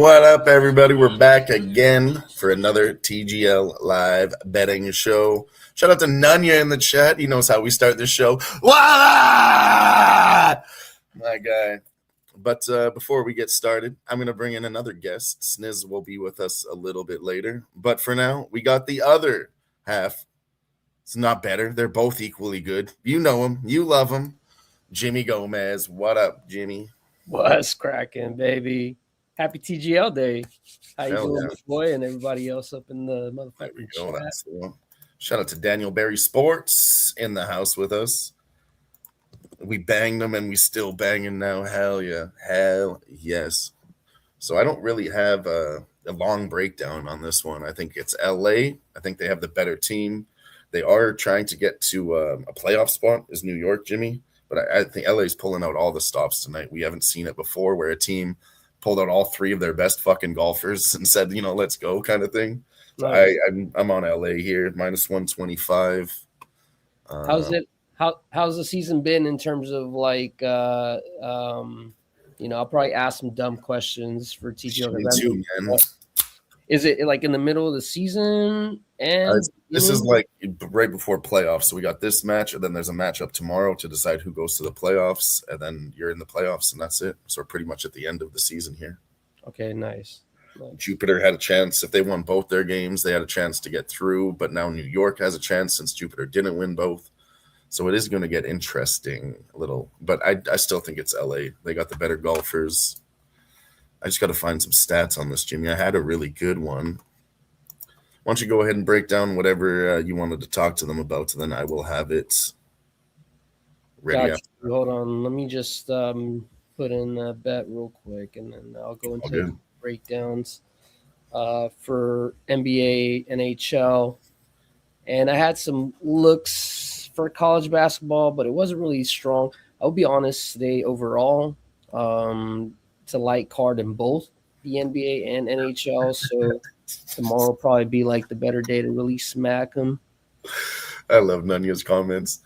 What up, everybody? We're back again for another TGL live betting show. Shout out to Nunya in the chat. He knows how we start this show. Voila! My guy. But before we get started, I'm going to bring in another guest. Sniz will be with us a little bit later. But for now, we got the other half. It's not better. They're both equally good. You know him. You love him. Jimmy Gomez. What up, Jimmy? What's cracking, baby? Happy TGL Day. How you doing, boy, and everybody else up in the motherfucking chat? That's the one. Shout out to Daniel Berry Sports in the house with us. We banged them and we still banging now. Hell yeah. Hell yes. So I don't really have a long breakdown on this one. I think it's LA. I think they have the better team. They are trying to get to a playoff spot is New York, Jimmy. But I think LA is pulling out all the stops tonight. We haven't seen it before where a team pulled out all three of their best fucking golfers and said, let's go kind of thing. Nice. I'm on LA here, minus 125. How's it? How's the season been in terms of I'll probably ask some dumb questions for TGL. Me too, man. Is it like in the middle of the season? And this is like right before playoffs. So we got this match, and then there's a matchup tomorrow to decide who goes to the playoffs, and then you're in the playoffs, and that's it. So we're pretty much at the end of the season here. Okay, nice. Jupiter had a chance. If they won both their games, they had a chance to get through, but now New York has a chance since Jupiter didn't win both. So it is going to get interesting a little, but I still think it's LA. They got the better golfers. I just got to find some stats on this, Jimmy. I had a really good one. Why don't you go ahead and break down whatever you wanted to talk to them about, and then I will have it ready. Hold on. Let me just put in a bet real quick, and then I'll go into breakdowns for NBA, NHL. And I had some looks for college basketball, but it wasn't really strong. I'll be honest, today overall, it's a light card in both the NBA and NHL, so tomorrow will probably be like the better day to really smack them. I love Nunya's comments.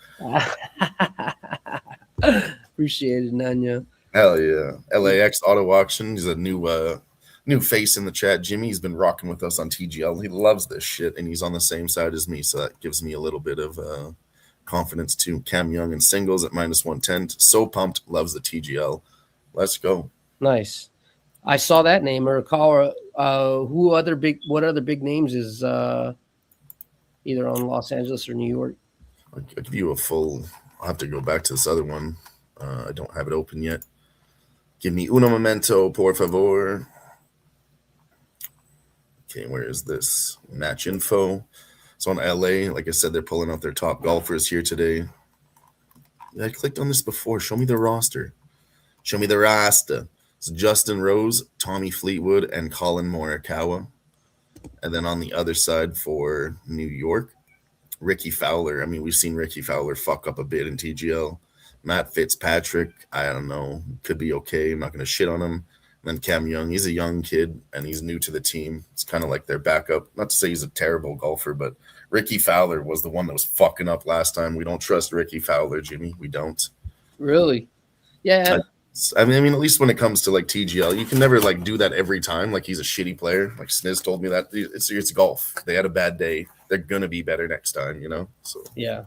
Appreciate it, Nunya. Hell yeah. LAX Auto Auction. He's a new face in the chat. Jimmy's been rocking with us on TGL. He loves this shit, and he's on the same side as me, so that gives me a little bit of confidence too. Cam Young and singles at minus 110. So pumped. Loves the TGL. Let's go. Nice. I saw that name. What other big names is either on Los Angeles or New York? I'll give you a full. I'll have to go back to this other one. I don't have it open yet. Give me uno momento, por favor. Okay, where is this? Match info. So on LA, like I said, they're pulling out their top golfers here today. I clicked on this before. Show me the roster. Show me the roster. It's Justin Rose, Tommy Fleetwood, and Colin Morikawa. And then on the other side for New York, Ricky Fowler. I mean, we've seen Ricky Fowler fuck up a bit in TGL. Matt Fitzpatrick, I don't know, could be okay. I'm not going to shit on him. And then Cam Young, he's a young kid, and he's new to the team. It's kind of like their backup. Not to say he's a terrible golfer, but Ricky Fowler was the one that was fucking up last time. We don't trust Ricky Fowler, Jimmy. We don't. Really? Yeah. I mean, at least when it comes to like TGL, you can never like do that every time. Like he's a shitty player. Like Sniz told me that it's golf. They had a bad day. They're gonna be better next time, So yeah.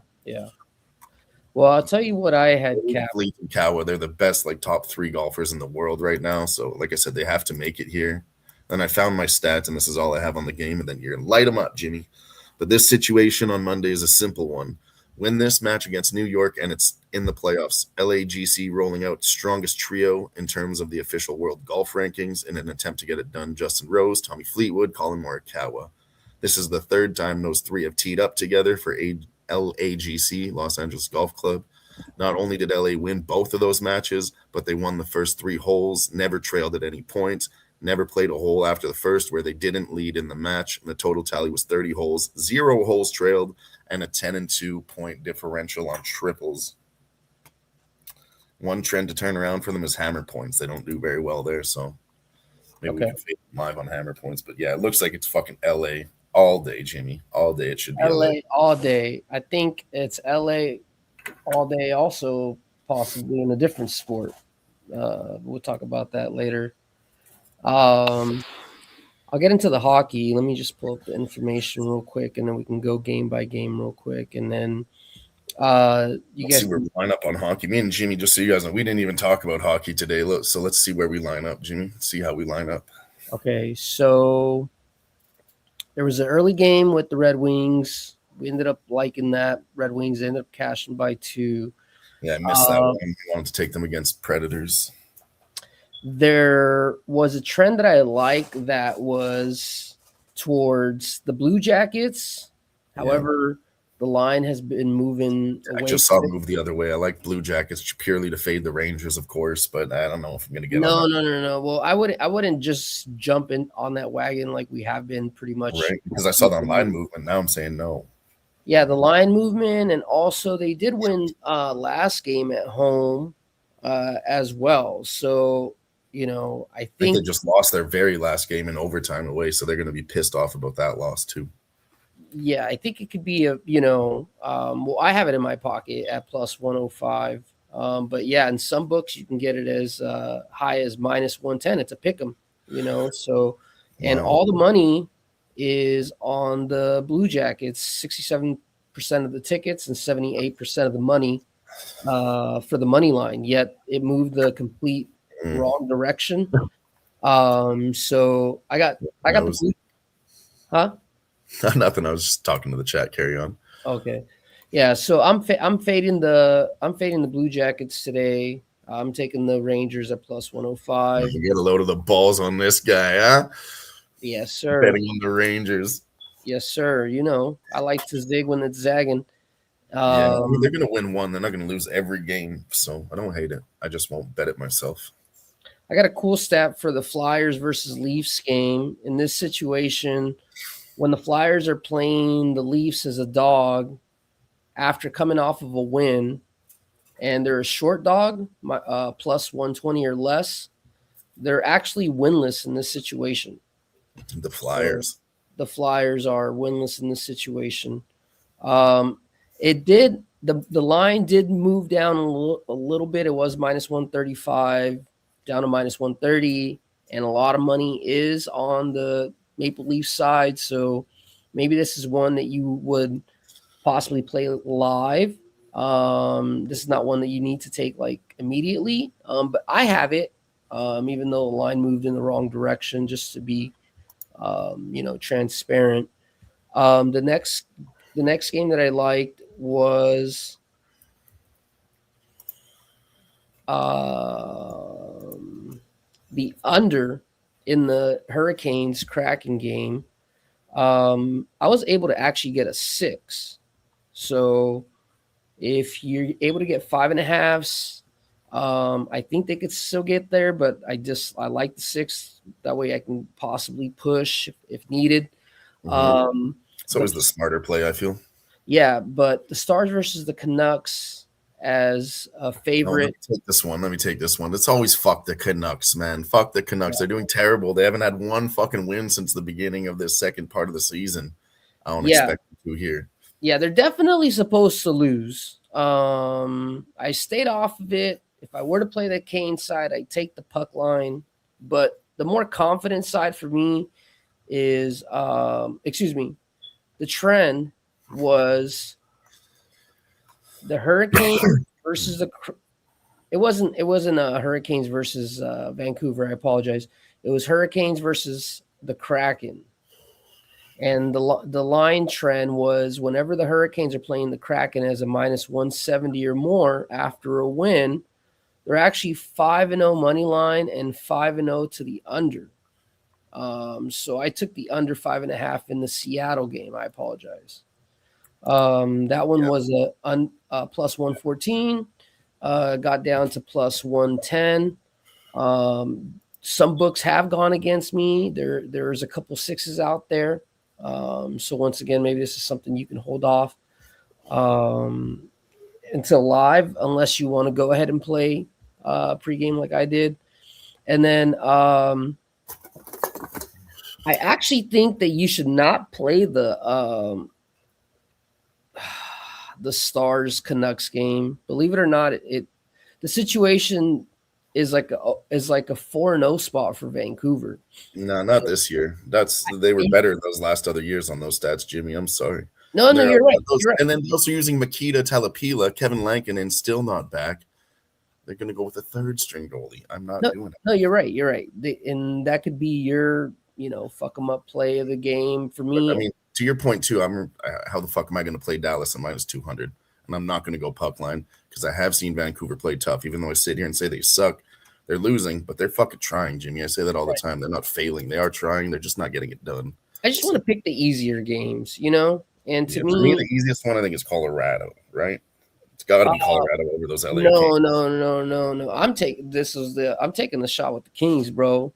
Well, I'll tell you what I had. Fleet and Kawa, they're the best like top 3 golfers in the world right now. So like I said, they have to make it here. Then I found my stats, and this is all I have on the game. And then you're gonna light them up, Jimmy. But this situation on Monday is a simple one. Win this match against New York, and it's in the playoffs. LAGC rolling out strongest trio in terms of the official world golf rankings in an attempt to get it done. Justin Rose, Tommy Fleetwood, Colin Morikawa. This is the third time those three have teed up together for LAGC, Los Angeles Golf Club. Not only did LA win both of those matches, but they won the first 3 holes, never trailed at any point, never played a hole after the first where they didn't lead in the match. And the total tally was 30 holes, 0 holes trailed, and a 10-2 point differential on triples. One trend to turn around for them is hammer points. They don't do very well there, so maybe we can fade live on hammer points. But yeah, it looks like it's fucking LA all day, Jimmy. All day it should be LA all day. I think it's LA all day also, possibly in a different sport. We'll talk about that later. Um, I'll get into the hockey. Let me just pull up the information real quick, and then we can go game by game real quick, and then you Let's see guys. where we line up on hockey. Me and Jimmy, just so you guys know, we didn't even talk about hockey today. Look, so let's see where we line up, Jimmy. Let's see how we line up. Okay, so there was an early game with the Red Wings. We ended up liking that. Red Wings ended up cashing by 2. Yeah, I missed that one. I wanted to take them against Predators. There was a trend that I like that was towards the Blue Jackets. However, the line has been moving away. I just saw them move the other way. I like Blue Jackets purely to fade the Rangers, of course, but I don't know if I'm going to get on that. No. Well, I wouldn't just jump in on that wagon like we have been pretty much. Right, because I saw the line movement. Now I'm saying no. Yeah, the line movement, and also they did win last game at home as well. So I I think think they just lost their very last game in overtime away, so they're going to be pissed off about that loss too. yeah, I think it could be well, I have it in my pocket at plus 105. But yeah, in some books you can get it as high as minus 110. It's a pick 'em, so, and Wow. all the money is on the Blue Jackets, 67% of the tickets and 78% of the money for the money line, yet it moved the complete wrong direction. So I got the Blue, huh? Nothing. I was just talking to the chat. Carry on. Okay, yeah. So I'm fading the Blue Jackets today. I'm taking the Rangers at plus 105. Get a load of the balls on this guy, huh? Yes, sir. Betting on the Rangers. Yes, sir. I like to zig when it's zagging. Yeah, I mean, they're going to win one. They're not going to lose every game, so I don't hate it. I just won't bet it myself. I got a cool stat for the Flyers versus Leafs game. In this situation, when the Flyers are playing the Leafs as a dog after coming off of a win, and they're a short dog, plus 120 or less, they're actually winless in this situation. The Flyers. So the Flyers are winless in this situation. The line did move down a little bit. It was minus 135 down to minus 130, and a lot of money is on the Maple Leaf side. So maybe this is one that you would possibly play live. This is not one that you need to take like immediately, but I have it, even though the line moved in the wrong direction, just to be, transparent. The next game that I liked was the under in the Hurricanes Kraken game. I was able to actually get a 6. So if you're able to get 5.5s, I think they could still get there, but I like the 6. That way I can possibly push if needed. It's always the smarter play, I feel. Yeah, but the Stars versus the Canucks as a favorite. Let me take this one. It's always fuck the Canucks, man. Fuck the Canucks. They're doing terrible. They haven't had one fucking win since the beginning of this second part of the season. I don't expect them to here. Yeah, they're definitely supposed to lose. I stayed off of it. If I were to play the Kane side, I'd take the puck line. But the more confident side for me is, the trend was the Hurricanes versus the. It wasn't Hurricanes versus Vancouver. I apologize. It was Hurricanes versus the Kraken. And the line trend was whenever the Hurricanes are playing the Kraken as a minus 170 or more after a win, they're actually 5-0 money line and 5-0 to the under. So I took the under 5.5 in the Seattle game. I apologize. That one was a plus 114. Got down to plus 110. Some books have gone against me. There's a couple 6s out there. So once again, maybe this is something you can hold off until live, unless you want to go ahead and play pregame like I did. And then I actually think that you should not play the Stars Canucks game. Believe it or not, the situation is like a 4-0 spot for Vancouver. No, not this year. They were better those last other years on those stats, Jimmy. I'm sorry. No, And you're right. You're right. And then also using Makita Talapila, Kevin Lankinen still not back. They're going to go with a third string goalie. I'm not doing it. No, you're right. You're right. And that could be your, fuck them up play of the game for me. But, I mean, to your point too, how the fuck am I going to play Dallas at minus 200? And I'm not going to go puck line because I have seen Vancouver play tough. Even though I sit here and say they suck, they're losing, but they're fucking trying, Jimmy. I say that all the time. They're not failing. They are trying. They're just not getting it done. I just want to pick the easier games, And to me, for me, the easiest one I think is Colorado, right? It's got to be Colorado over those LA. No. I'm taking the shot with the Kings, bro.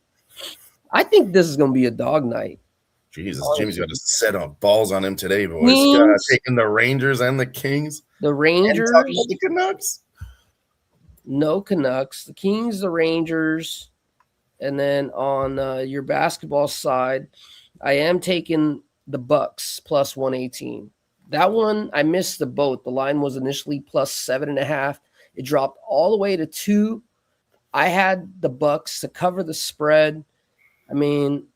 I think this is gonna be a dog night. Jesus, Jimmy's got to set up balls on him today, boys. Taking the Rangers and the Kings. The Rangers, and talking about the Canucks. No Canucks. The Kings, the Rangers, and then on your basketball side, I am taking the Bucks plus 118. That one, I missed the boat. The line was initially plus 7.5. It dropped all the way to 2. I had the Bucks to cover the spread. I mean,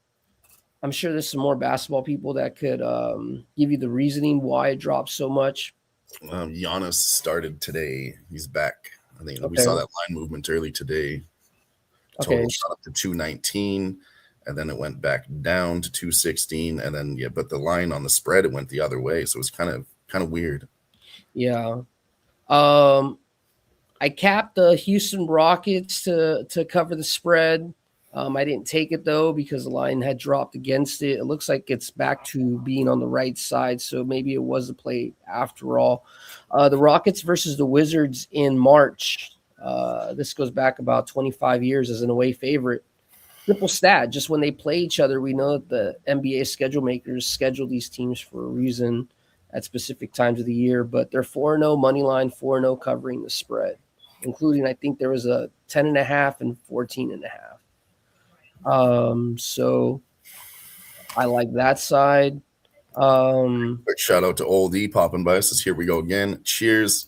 I'm sure there's some more basketball people that could give you the reasoning why it dropped so much. Giannis started today. He's back. I think we saw that line movement early today. Total shot up to 219. And then it went back down to 216, and then but the line on the spread it went the other way, so it was kind of weird. Yeah, I capped the Houston Rockets to cover the spread. I didn't take it though because the line had dropped against it. It looks like it's back to being on the right side, so maybe it was a play after all. The Rockets versus the Wizards in March. This goes back about 25 years as an away favorite. Triple stat, just when they play each other, we know that the NBA schedule makers schedule these teams for a reason at specific times of the year, but they're 4-0 money line, 4-0 covering the spread, including I think there was a 10.5 and 14.5. So I like that side. Quick shout out to Old E popping by us. Here we go again. Cheers.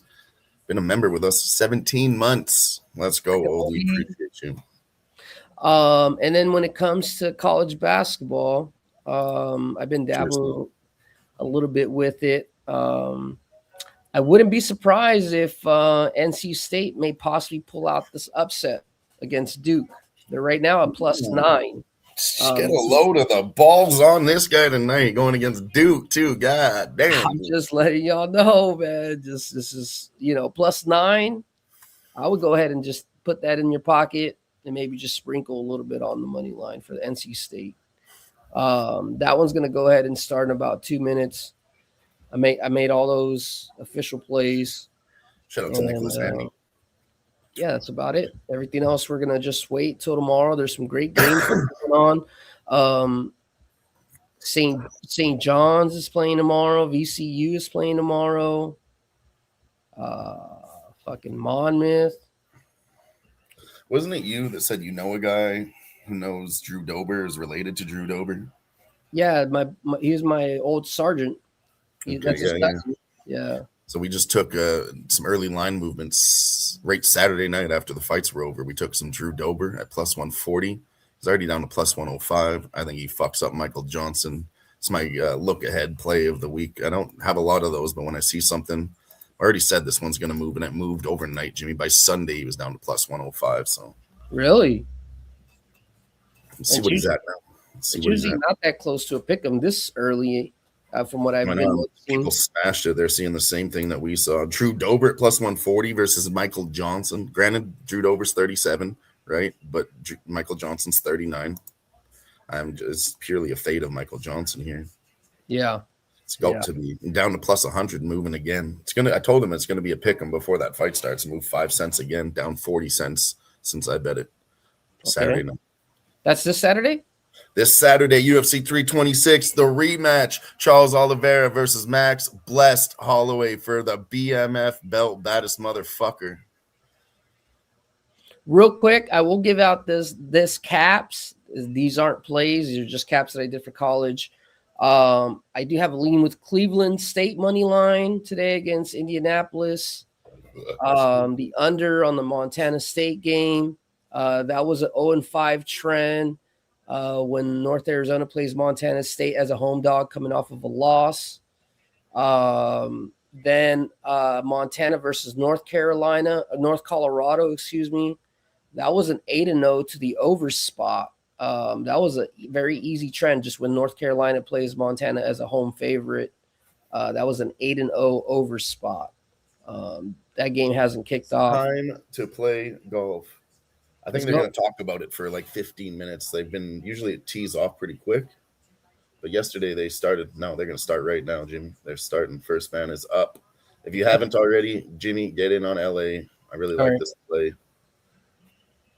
Been a member with us 17 months. Let's go, Old E. Appreciate you. And then when it comes to college basketball, I've been dabbling a little bit with it. I wouldn't be surprised if NC State may possibly pull out this upset against Duke. They're right now at plus 9. Get a load of the balls on this guy tonight going against Duke too. God damn. I'm just letting y'all know, man. This is, plus 9. I would go ahead and just put that in your pocket and maybe just sprinkle a little bit on the money line for the NC State. That one's going to go ahead and start in about 2 minutes. I made all those official plays. Shout out to Nicholas Handy. Yeah, that's about it. Everything else, we're going to just wait till tomorrow. There's some great games going on. St. John's is playing tomorrow. VCU is playing tomorrow. Fucking Monmouth. Wasn't it you that said you know a guy who knows Drew Dober, is related to Drew Dober? Yeah, he was my old sergeant. Yeah. So we just took some early line movements right Saturday night after the fights were over. We took some Drew Dober at plus 140. He's already down to plus 105. I think he fucks up Michael Johnson. It's my look ahead play of the week. I don't have a lot of those, but when I see something, I already said this one's going to move, and it moved overnight, Jimmy. By Sunday, he was down to plus 105. So really, let's see what he's at now. It's usually not that close to a pick 'em this early. From what I've been seeing. People smashed it. They're seeing the same thing that we saw. Drew Dober at plus 140 versus Michael Johnson. Granted, Drew Dober's 37, right? But Michael Johnson's 39. I'm just purely a fade of Michael Johnson here. Yeah. It's going to be down to plus 100, moving again. I told him it's going to be a pick 'em before that fight starts. Move 5 cents again, down 40 cents since I bet it Saturday night. That's this Saturday? This Saturday, UFC 326, the rematch. Charles Oliveira versus Max Blessed Holloway for the BMF belt. Baddest motherfucker. Real quick, I will give out this caps. These aren't plays. These are just caps that I did for college. I do have a lean with Cleveland State money line today against Indianapolis. The under on the Montana State game. That was an 0-5 trend when North Arizona plays Montana State as a home dog coming off of a loss. Then Montana versus North Colorado, excuse me. That was an 8-0 to the over spot. That was a very easy trend just when North Carolina plays Montana as a home favorite. That was an 8-0 over spot. That game hasn't kicked off. Time to play golf. I think they're going to talk about it for like 15 minutes. They've been usually it tees off pretty quick. But yesterday they started. No, they're going to start right now, Jimmy. They're starting. First man is up. If you haven't already, Jimmy, get in on LA. I really like this play.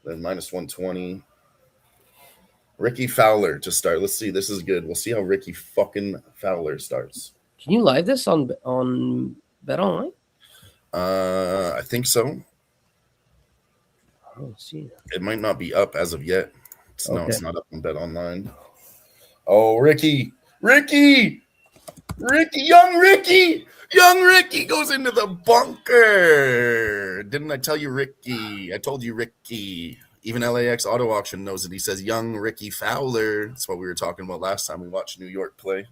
Then minus 120. Ricky Fowler to start. Let's see. This is good. We'll see how Ricky fucking Fowler starts. Can you live this on Bet Online? I think so. I don't see it. It might not be up as of yet. No, it's not up on Bet Online. Oh, Ricky, young Ricky goes into the bunker. Didn't I tell you, Ricky? I told you, Ricky. Even LAX Auto Auction knows it. He says young Ricky Fowler. That's what we were talking about last time we watched New York play.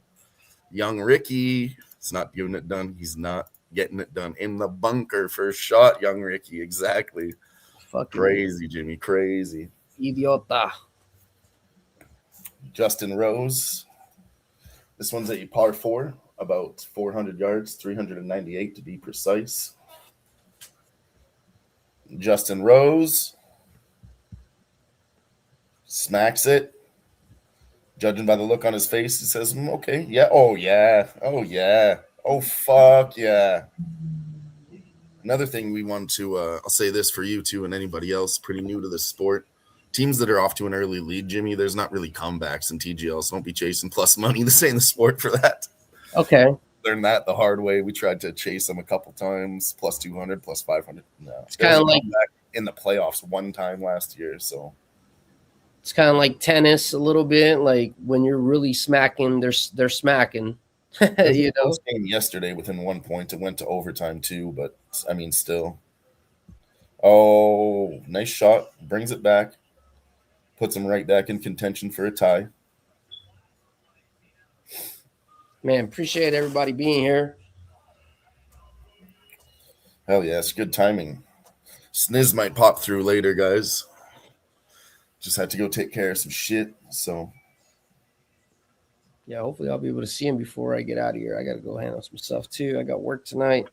Young Ricky. It's not getting it done. He's not getting it done. In the bunker, first shot, young Ricky. Exactly. Fucking crazy, Jimmy. Crazy. Idiota. Justin Rose. This one's a par 4, about 400 yards, 398 to be precise. Justin Rose smacks it. Judging by the look on his face, he says, okay, yeah, oh, yeah, oh, fuck, yeah. Another thing we want to, I'll say this for you, too, and anybody else pretty new to this sport. Teams that are off to an early lead, Jimmy, there's not really comebacks in TGL, so don't be chasing plus money. This ain't the sport for that. Okay. Learned that the hard way. We tried to chase them a couple times, plus 200, plus 500. No. It's kind of like in the playoffs one time last year, so. It's kind of like tennis a little bit. Like when you're really smacking, they're smacking. You know. Game yesterday within 1 point. It went to overtime too, but I mean, still. Oh, nice shot. Brings it back. Puts him right back in contention for a tie. Man, appreciate everybody being here. Hell yeah, it's good timing. Sniz might pop through later, guys. Just had to go take care of some shit, so. Yeah, hopefully I'll be able to see him before I get out of here. I got to go handle some stuff too. I got work tonight,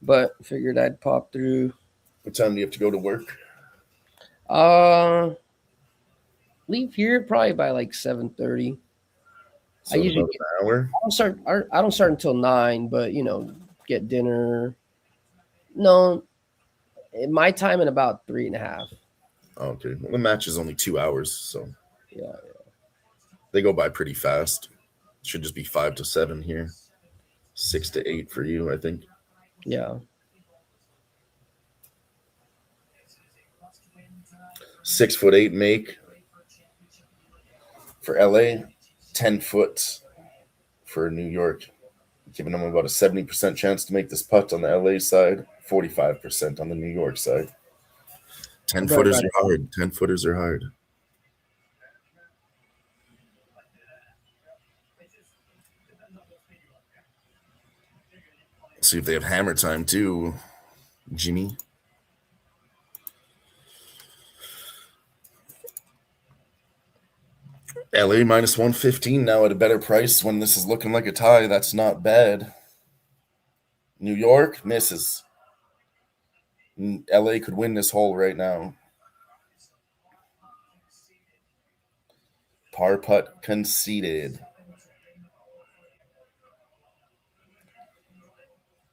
but figured I'd pop through. What time do you have to go to work? Leave here probably by like 7:30. So I usually about an hour. I don't start until 9, but get dinner. No, my time in about 3.5. Okay, well the match is only 2 hours, so yeah. They go by pretty fast. It should just be 5 to 7 here, 6 to 8 for you, I think. Yeah. 6'8" make for LA, 10 foot for New York, giving them about a 70% chance to make this putt on the LA side, 45% on the New York side. 10 footers are hard. 10 footers are hard. Let's see if they have hammer time too, Jimmy. LA minus 115 now at a better price when this is looking like a tie. That's not bad. New York misses. LA could win this hole right now. Par putt conceded.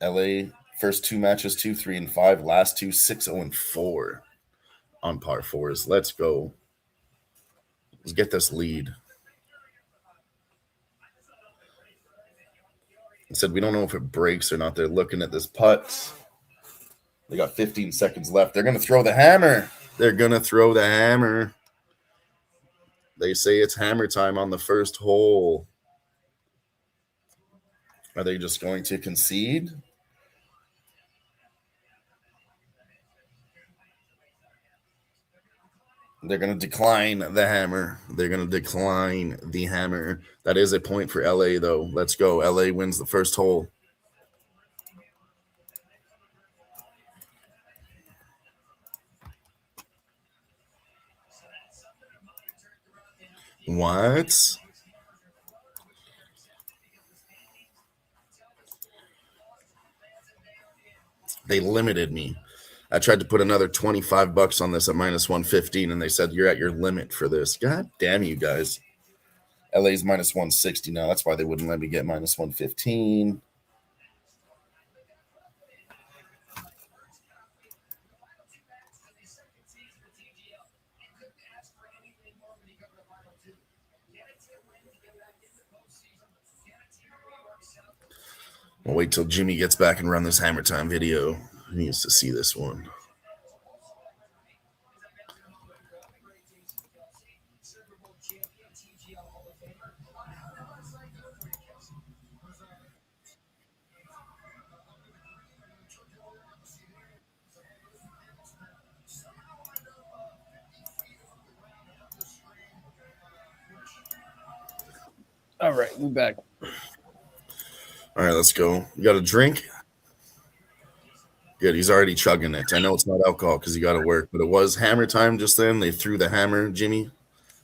LA first 2 matches 2, 3, and 5. Last 2 6, 0, and 4 on par 4s. Let's go. Let's get this lead. It said we don't know if it breaks or not. They're looking at this putt. They got 15 seconds left. They're going to throw the hammer. They're going to throw the hammer. They say it's hammer time on the first hole. Are they just going to concede? They're going to decline the hammer. They're going to decline the hammer. That is a point for LA, though. Let's go. LA wins the first hole. What? They limited me. I tried to put another $25 on this at minus 115, and they said, you're at your limit for this. God damn you guys. LA's minus 160 now. That's why they wouldn't let me get minus 115. I'll wait till Jimmy gets back and run this Hammer Time video. He needs to see this one. All right, we're back. All right, let's go. You got a drink? Good. He's already chugging it. I know it's not alcohol because you got to work, but it was Hammer Time just then. They threw the hammer, Jimmy.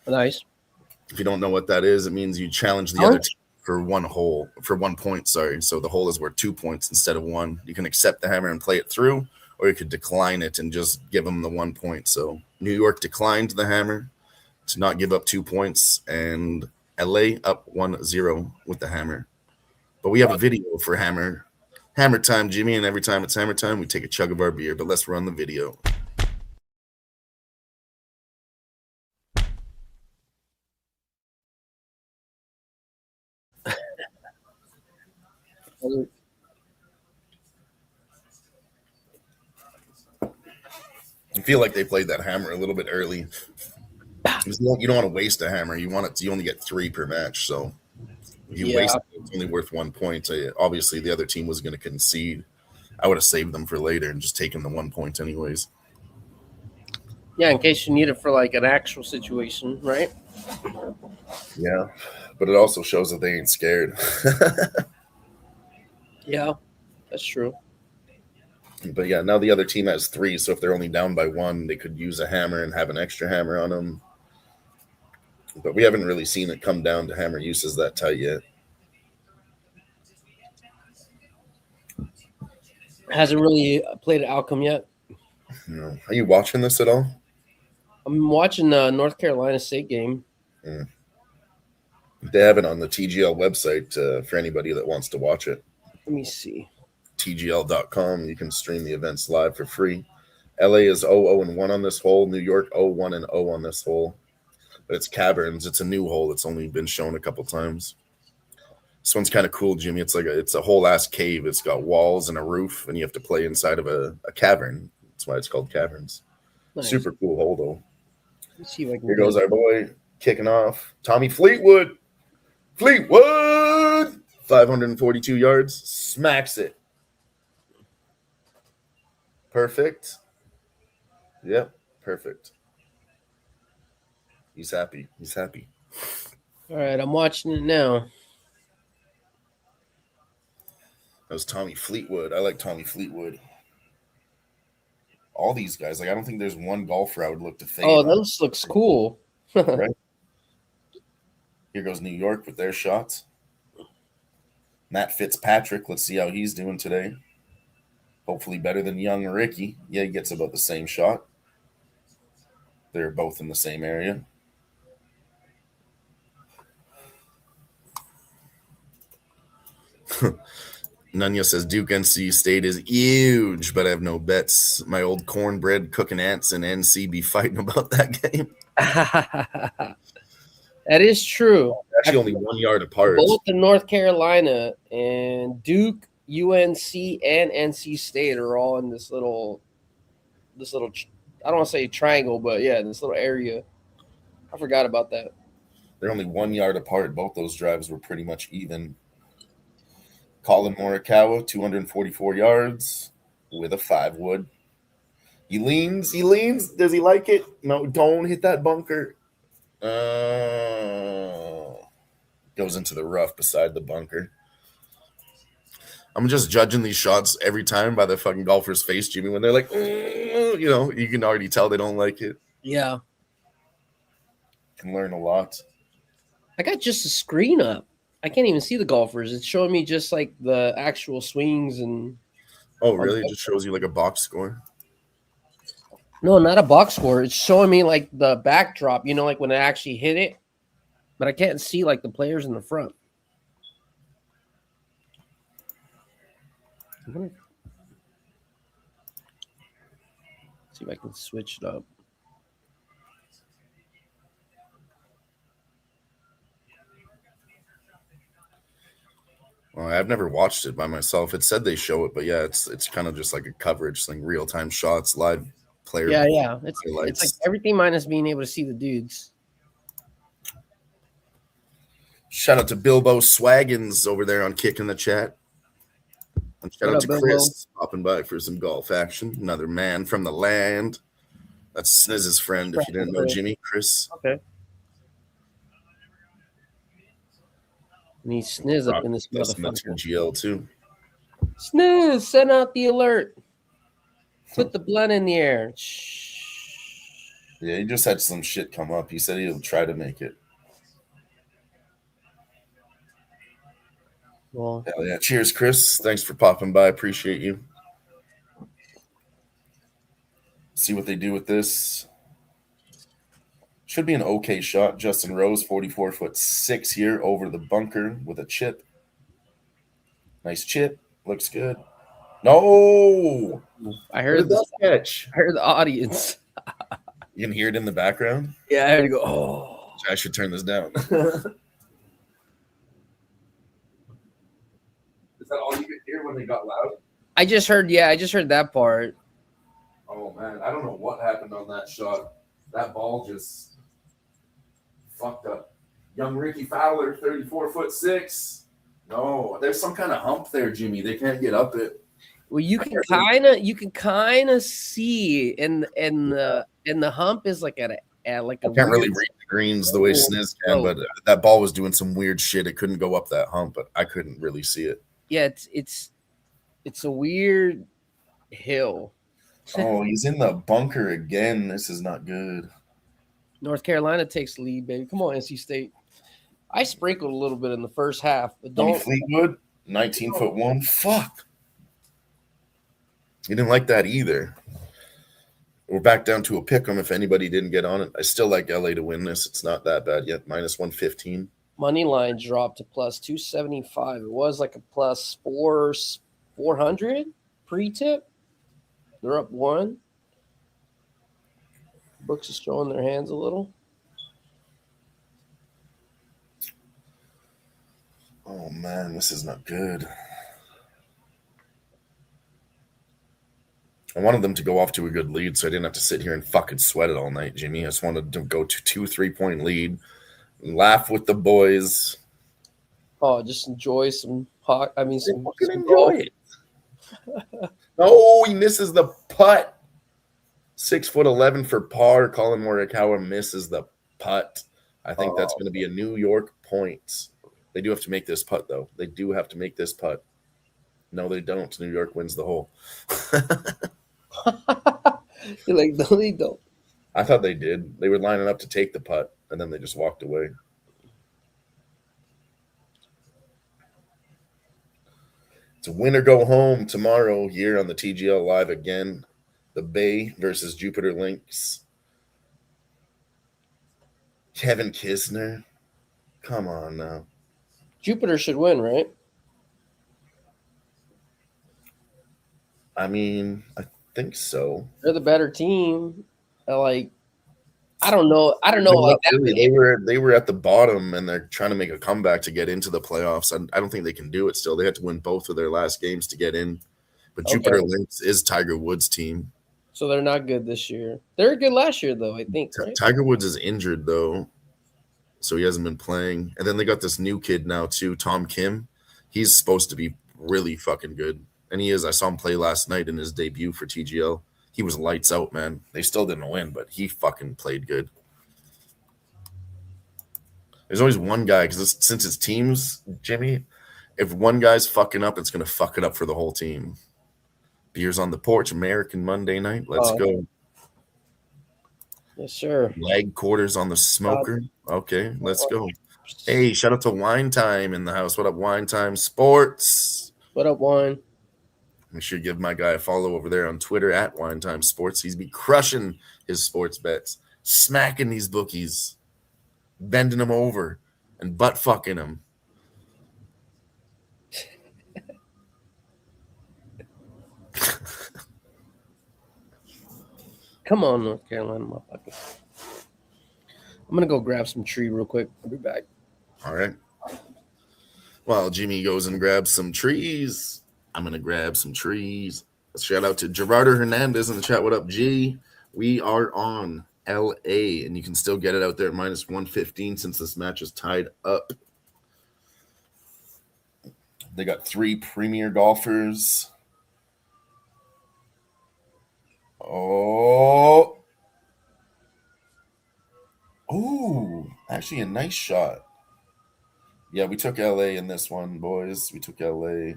Nice. If you don't know what that is, it means you challenge the other team for 1 point. Sorry. So the hole is worth 2 points instead of 1. You can accept the hammer and play it through, or you could decline it and just give them the 1 point. So New York declined the hammer to not give up 2 points, and LA up 1-0 with the hammer. But we have a video for Hammer Time, Jimmy, and every time it's Hammer Time, we take a chug of our beer. But let's run the video. I feel like they played that hammer a little bit early. You don't want to waste a hammer. You only get 3 per match. So if you waste it, it's only worth 1 point. Obviously, the other team was going to concede. I would have saved them for later and just taken the 1 point anyways. Yeah, in case you need it for like an actual situation, right? Yeah, but it also shows that they ain't scared. Yeah, that's true. But yeah, now the other team has 3, so if they're only down by 1, they could use a hammer and have an extra hammer on them. But we haven't really seen it come down to hammer uses that tight yet. Hasn't really played an outcome yet. No. Are you watching this at all? I'm watching the North Carolina State game. They have it on the TGL website for anybody that wants to watch it. Let me see. TGL.com. You can stream the events live for free. LA is 0-0-1 on this hole. New York 0-1-0 on this hole. But it's Caverns. It's a new hole. It's only been shown a couple times. This one's kind of cool, Jimmy. It's a whole ass cave. It's got walls and a roof, and you have to play inside of a cavern. That's why it's called Caverns. Nice. Super cool hole, though. Let's see if I can. Here goes our boy kicking off. Tommy Fleetwood. 542 yards. Smacks it. Perfect. Yep, perfect. He's happy. All right, I'm watching it now. That was Tommy Fleetwood. I like Tommy Fleetwood. All these guys, I don't think there's one golfer I would look to fade. Oh, this looks cool. Right? Here goes New York with their shots. Matt Fitzpatrick, let's see how he's doing today. Hopefully better than young Ricky. Yeah, he gets about the same shot. They're both in the same area. Nunya says Duke NC State is huge, but I have no bets. My old cornbread cooking ants and NC be fighting about that game. That is true. Actually, only 1 yard apart. Both in North Carolina and Duke, UNC, and NC State are all in this little. I don't want to say triangle, but yeah, this little area. I forgot about that. They're only 1 yard apart. Both those drives were pretty much even. Colin Morikawa, 244 yards with a 5-wood. He leans. Does he like it? No, don't hit that bunker. Goes into the rough beside the bunker. I'm just judging these shots every time by the fucking golfer's face, Jimmy, when they're like, you can already tell they don't like it. Yeah. Can learn a lot. I got just a screen up. I can't even see the golfers. It's showing me just like the actual swings and. Oh, really? It just shows you like a box score? No, not a box score. It's showing me like the backdrop, like when I actually hit it. But I can't see like the players in the front. See if I can switch it up. Well, I've never watched it by myself. It said they show it, but yeah, it's kind of just like a coverage thing, real time shots, live player. Yeah. It's like everything minus being able to see the dudes. Shout out to Bilbo Swaggins over there on Kick in the chat. And shout out to Bilbo? Chris popping by for some golf action. Another man from the land. That's Snizz's friend, if you didn't know Jimmy. Chris. Okay. And he's Sniz up in this motherfucker. GL too. Sniz, send out the alert. Put the blunt in the air. Yeah, he just had some shit come up. He said he'll try to make it. Well, hell yeah. Cheers, Chris. Thanks for popping by. Appreciate you. See what they do with this. Should be an okay shot. Justin Rose, 44'6" here over the bunker with a chip. Nice chip. Looks good. No! I heard the catch. I heard the audience. You can hear it in the background? Yeah, I had to go, oh. I should turn this down. Is that all you could hear when they got loud? I just heard that part. Oh, man. I don't know what happened on that shot. That ball just fucked up. Young Ricky Fowler, 34'6". No, there's some kind of hump there, Jimmy. They can't get up it. Well, you can kind of see, and the hump is like at a I can't really read the greens the way Sniz can, but that ball was doing some weird shit. It couldn't go up that hump, but I couldn't really see it. Yeah, it's a weird hill. Oh, he's in the bunker again. This is not good. North Carolina takes the lead, baby. Come on, NC State. I sprinkled a little bit in the first half, but don't. Fleetwood, 19'1". Fuck. You didn't like that either. We're back down to a pick 'em if anybody didn't get on it. I still like LA to win this. It's not that bad yet. -115. Money line dropped to +275. It was like a +400 pre-tip. They're up 1. Books is showing their hands a little. Oh, man, this is not good. I wanted them to go off to a good lead so I didn't have to sit here and fucking sweat it all night, Jimmy. I just wanted to go to 2-3 point lead, laugh with the boys. Oh, just enjoy some hot. I mean, some enjoy it. Oh, he misses the putt. 6'11" for par. Colin Morikawa misses the putt. I think that's going to be a New York point. They do have to make this putt, though. They do have to make this putt. No, they don't. New York wins the hole. You're like, no, they don't. I thought they did. They were lining up to take the putt, and then they just walked away. It's a win or go home tomorrow here on the TGL Live again. The Bay versus Jupiter Lynx. Kevin Kisner. Come on now. Jupiter should win, right? I mean, I think so. They're the better team. I don't know. They were at the bottom, and they're trying to make a comeback to get into the playoffs. I don't think they can do it still. They had to win both of their last games to get in. But Jupiter Lynx is Tiger Woods' team. So they're not good this year. They were good last year, though, I think. Right? Tiger Woods is injured, though, so he hasn't been playing. And then they got this new kid now, too, Tom Kim. He's supposed to be really fucking good. And he is. I saw him play last night in his debut for TGL. He was lights out, man. They still didn't win, but he fucking played good. There's always one guy, because since it's teams, Jimmy, if one guy's fucking up, it's going to fuck it up for the whole team. Beers on the porch, American Monday night. Let's go. Yes, sir. Leg quarters on the smoker. Okay, let's go. Hey, shout out to Wine Time in the house. What up, Wine Time Sports? What up, Wine? Make sure you give my guy a follow over there on Twitter at Wine Time Sports. He's be crushing his sports bets, smacking these bookies, bending them over, and butt fucking them. Come on, North Carolina, motherfucker. I'm gonna go grab some tree real quick. I'll be back. All right. While Jimmy goes and grabs some trees, I'm gonna grab some trees. Shout out to Gerardo Hernandez in the chat. What up, G? We are on LA, and you can still get it out there at minus 115 since this match is tied up. They got 3 premier golfers. Oh, actually a nice shot. Yeah, we took LA in this one, boys. We took LA.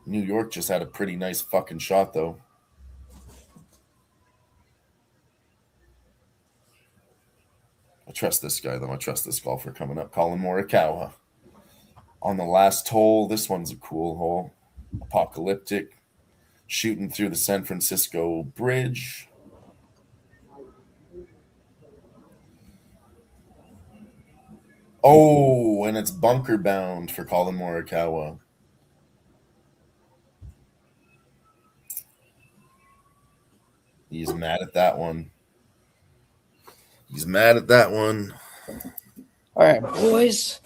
New York just had a pretty nice fucking shot, though. I trust this guy, though. I trust this golfer coming up. Colin Morikawa. On the last hole, this one's a cool hole. Apocalyptic. Shooting through the San Francisco Bridge. Oh, and it's bunker bound for Colin Morikawa. He's mad at that one. He's mad at that one. All right, boys.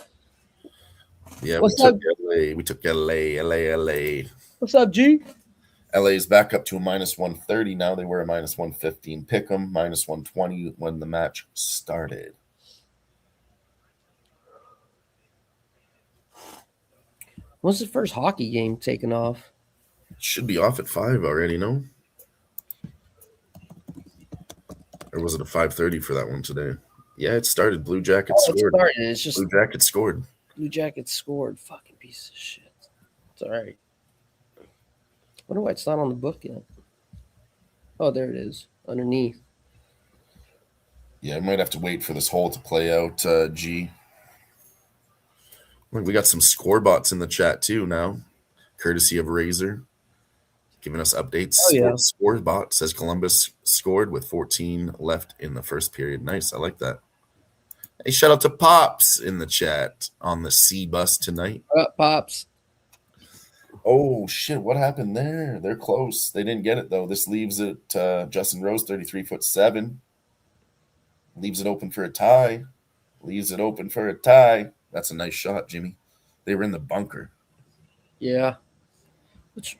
Yeah, we took LA. We took LA. What's up, G? LA is back up to a minus 130 now. They were a minus 115 pick 'em, minus 120 when the match started. When's the first hockey game taking off? It should be off at 5 already, no? Or was it a 5:30 for that one today? Yeah, it started. Blue Jackets scored. It's just Blue Jackets scored. Blue Jackets scored. Fucking piece of shit. It's all right. Wonder why it's not on the book yet. Oh, there it is. Underneath. Yeah, I might have to wait for this hole to play out, G. Look, we got some score bots in the chat too now, courtesy of Razor, giving us updates. Oh, yeah. Score bot says Columbus scored with 14 left in the first period. Nice, I like that. Hey, shout out to Pops in the chat on the C bus tonight. What up, Pops? Oh, shit, what happened there? They're close. They didn't get it, though. This leaves it Justin Rose, 33'7". Leaves it open for a tie. That's a nice shot, Jimmy. They were in the bunker. Yeah. It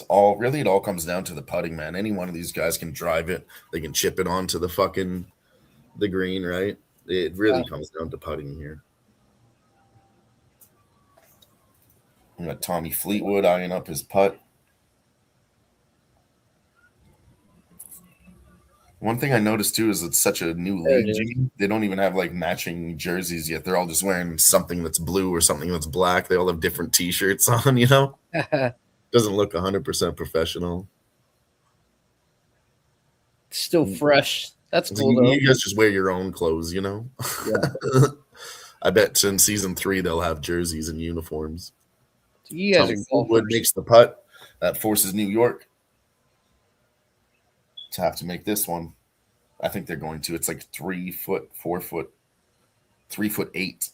all comes down to the putting, man. Any one of these guys can drive it. They can chip it onto the green, right? It really comes down to putting here. We got Tommy Fleetwood eyeing up his putt. One thing I noticed too is it's such a new league, Jimmy. They don't even have like matching jerseys yet. They're all just wearing something that's blue or something that's black. They all have different T-shirts on, you know? Doesn't look 100% professional. Still fresh. That's cool, though. You guys just wear your own clothes, you know? Yeah. I bet in season 3 they'll have jerseys and uniforms. So you guys are Wood makes the putt. That forces New York to have to make this one. I think they're going to. It's like 3 foot, 4 foot, 3'8"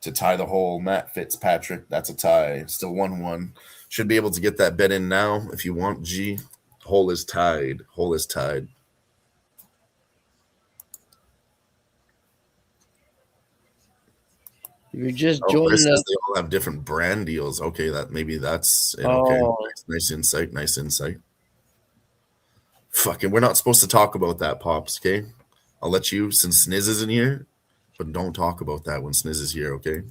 to tie the hole. Matt Fitzpatrick, that's a tie. Still 1-1. Should be able to get that bet in now if you want, G. Hole is tied. You're just joining us. They all have different brand deals. Okay, that's it. Okay. Nice insight. Fucking, we're not supposed to talk about that, Pops, okay? I'll let you, since Sniz isn't here, but don't talk about that when Sniz is here, okay?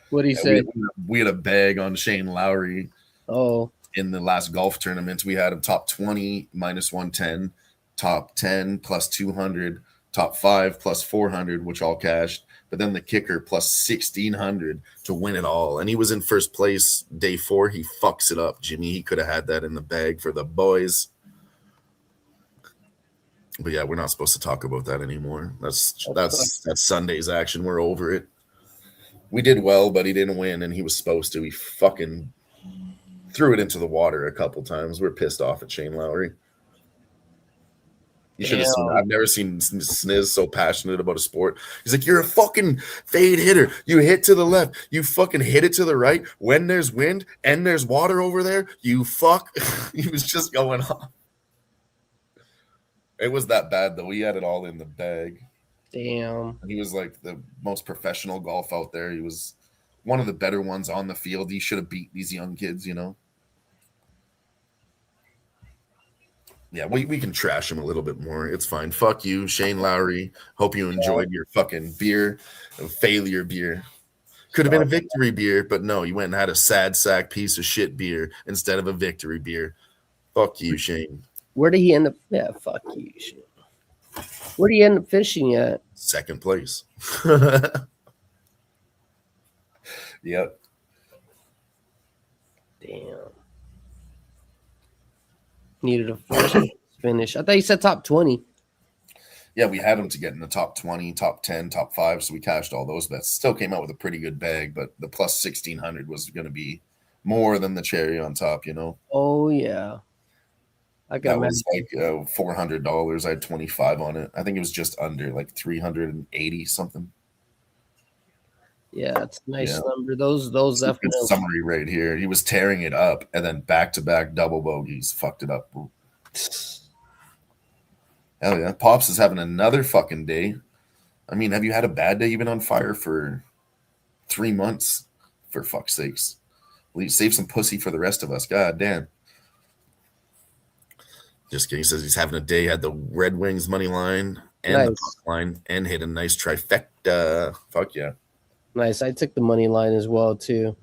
What do you Yeah, say? we had a bag on Shane Lowry Oh, in the last golf tournament. We had him top 20 minus 110, top 10 plus 200, top 5 plus 400, which all cashed. But then the kicker plus 1600 to win it all. And he was in first place day 4. He fucks it up, Jimmy. He could have had that in the bag for the boys. But yeah, we're not supposed to talk about that anymore. That's Sunday's action. We're over it. We did well, but he didn't win, and he was supposed to. He fucking threw it into the water a couple times. We're pissed off at Shane Lowry. You should have seen. I've never seen Sniz so passionate about a sport. He's like, "You're a fucking fade hitter. You hit to the left. You fucking hit it to the right. When there's wind and there's water over there, you fuck." He was just going off. It was that bad though. He had it all in the bag. damn. He was like the most professional golf out there. He was one of the better ones on the field. He should have beat these young kids, you know. Yeah, we can trash him a little bit more. It's fine. Fuck you, Shane Lowry. Hope you enjoyed your fucking beer, failure beer. Could have been a victory beer, but no, you went and had a sad sack piece of shit beer instead of a victory beer. Fuck you, Shane. Where did he end up? Yeah, fuck you, Shane. Where did he end up fishing at? Second place. Yep. Damn. Needed a first finish. I thought you said top 20. Yeah, we had him to get in the top 20, top 10, top 5, so we cashed all those bets. Still came out with a pretty good bag, but the plus 1600 was going to be more than the cherry on top, you know. Oh yeah, I got that was like $400. I had 25 on it. I think it was just under like 380 something. Yeah, it's a nice number. Those definitely summary right here. He was tearing it up, and then back-to-back double bogeys fucked it up. Hell yeah. Pops is having another fucking day. I mean, have you had a bad day? You've been on fire for 3 months, for fuck's sakes. Save some pussy for the rest of us. God damn. Just kidding. He says he's having a day. Had the Red Wings money line and the puck line and hit a nice trifecta. Fuck yeah. Nice. I took the money line as well, too.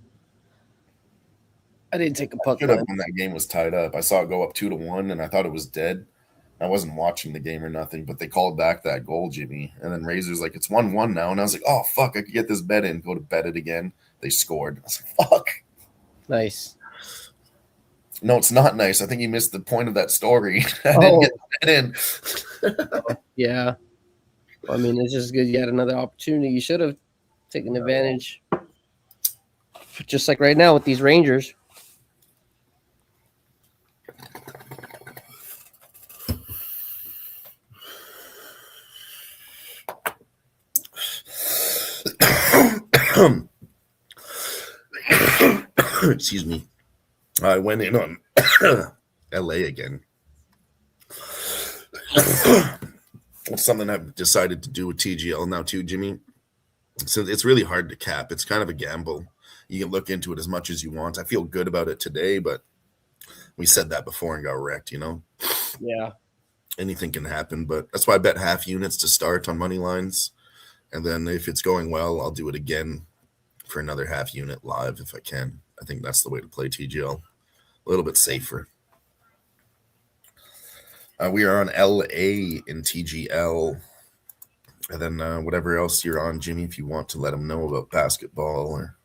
I didn't take a puck line. When that game was tied up. I saw it go up 2-1, and I thought it was dead. I wasn't watching the game or nothing, but they called back that goal, Jimmy. And then Razor's like, it's 1-1 now. And I was like, oh, fuck, I could get this bet in. Go to bet it again. They scored. I was like, fuck. Nice. No, it's not nice. I think you missed the point of that story. I didn't get that in. Yeah. I mean, it's just good you had another opportunity. You should have taken advantage. Just like right now with these Rangers. Excuse me. I went in on LA again. It's something I've decided to do with TGL now too, Jimmy. So it's really hard to cap. It's kind of a gamble. You can look into it as much as you want. I feel good about it today, but we said that before and got wrecked, you know? Yeah. Anything can happen, but that's why I bet half units to start on money lines. And then if it's going well, I'll do it again for another half unit live if I can. I think that's the way to play TGL. A little bit safer. We are on LA in TGL. And then whatever else you're on, Jimmy, if you want to let them know about basketball or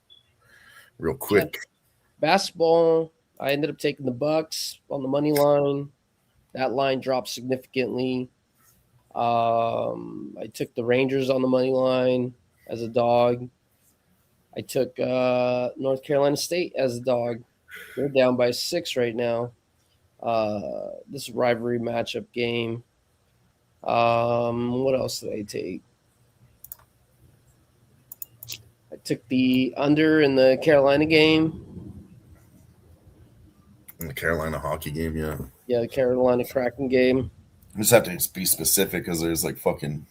real quick. Yeah. Basketball, I ended up taking the Bucks on the money line. That line dropped significantly. I took the Rangers on the money line as a dog. I took North Carolina State as a dog. They're down by 6 right now. This rivalry matchup game. What else did I take? I took the under in the Carolina game. In the Carolina hockey game, yeah. Yeah, the Carolina Kraken game. I just have to be specific because there's like fucking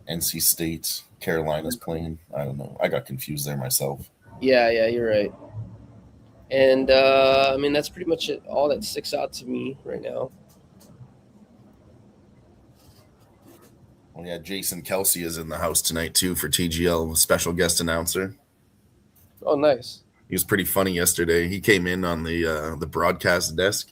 NC State, Carolina's playing. I don't know. I got confused there myself. Yeah, you're right. And I mean, that's pretty much it. All that sticks out to me right now. Oh yeah, Jason Kelsey is in the house tonight too for TGL, special guest announcer. Oh, nice. He was pretty funny yesterday. He came in on the broadcast desk,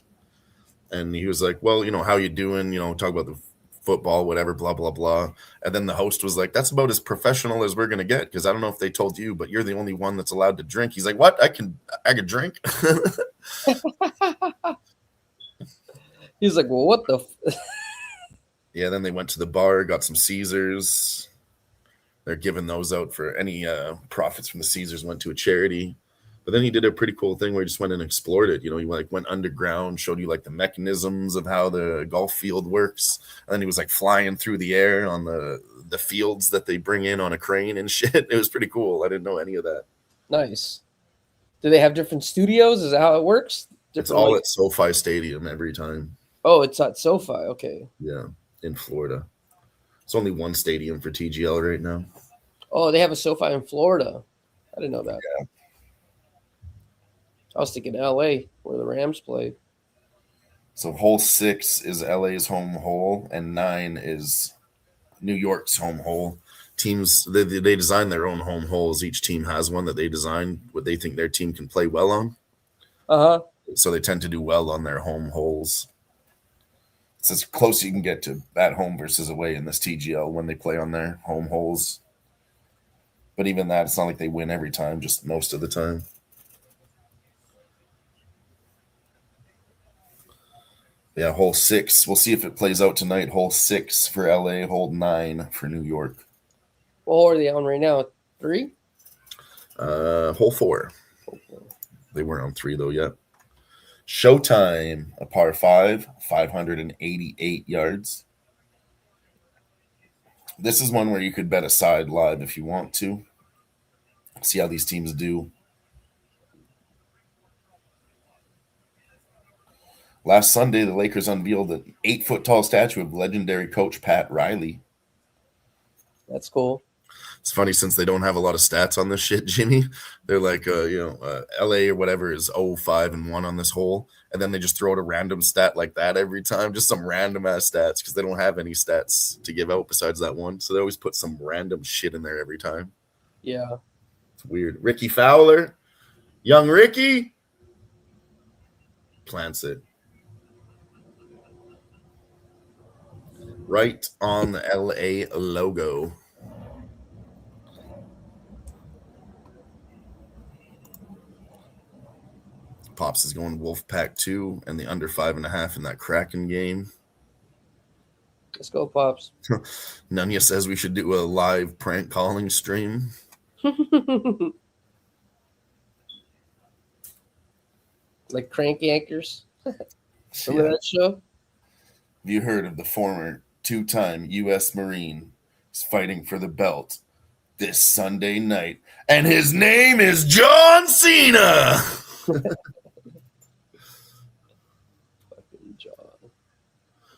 and he was like, "Well, how you doing? Talk about the football, whatever, blah blah blah." And then the host was like, "That's about as professional as we're gonna get, because I don't know if they told you, but you're the only one that's allowed to drink." He's like, "What? I can drink?" He's like, well, what the? Yeah. Then they went to the bar, got some Caesars. They're giving those out for any profits from the Caesars went to a charity. But then he did a pretty cool thing where he just went and explored it. He like went underground, showed you like the mechanisms of how the golf field works, and then he was like flying through the air on the fields that they bring in on a crane and shit. It was pretty cool. I didn't know any of that. Nice. Do they have different studios? Is that how it works? It's Different, all like, at SoFi Stadium every time. oh, it's at SoFi. Okay. Yeah, in Florida. It's only one stadium for TGL right now. Oh, they have a SoFi in Florida. I didn't know that. Yeah. I was thinking LA, where the Rams play. So hole 6 is LA's home hole, and 9 is New York's home hole. Teams they design their own home holes. Each team has one that they design what they think their team can play well on. Uh-huh. So they tend to do well on their home holes. It's as close you can get to at home versus away in this TGL when they play on their home holes. But even that, it's not like they win every time, just most of the time. Yeah, hole 6. We'll see if it plays out tonight. Hole 6 for LA, hole 9 for New York. What are they on right now? 3? Hole 4. They weren't on 3 though yet. Showtime, a par 5, 588 yards. This is one where you could bet a side live if you want to. See how these teams do. Last Sunday, the Lakers unveiled an 8-foot tall statue of legendary coach Pat Riley. That's cool. It's funny, since they don't have a lot of stats on this shit, Jimmy. They're like, LA or whatever is 0-5-1 on this hole. And then they just throw out a random stat like that every time, just some random ass stats, because they don't have any stats to give out besides that one. So they always put some random shit in there every time. Yeah. It's weird. Ricky Fowler, young Ricky, plants it right on the LA logo. Pops is going Wolfpack 2 and the under 5.5 in that Kraken game. Let's go, Pops. Nunya says we should do a live prank calling stream. Like Crank Yankers. Remember that show? Have you heard of the former 2-time U.S. Marine? He's fighting for the belt this Sunday night, and his name is John Cena.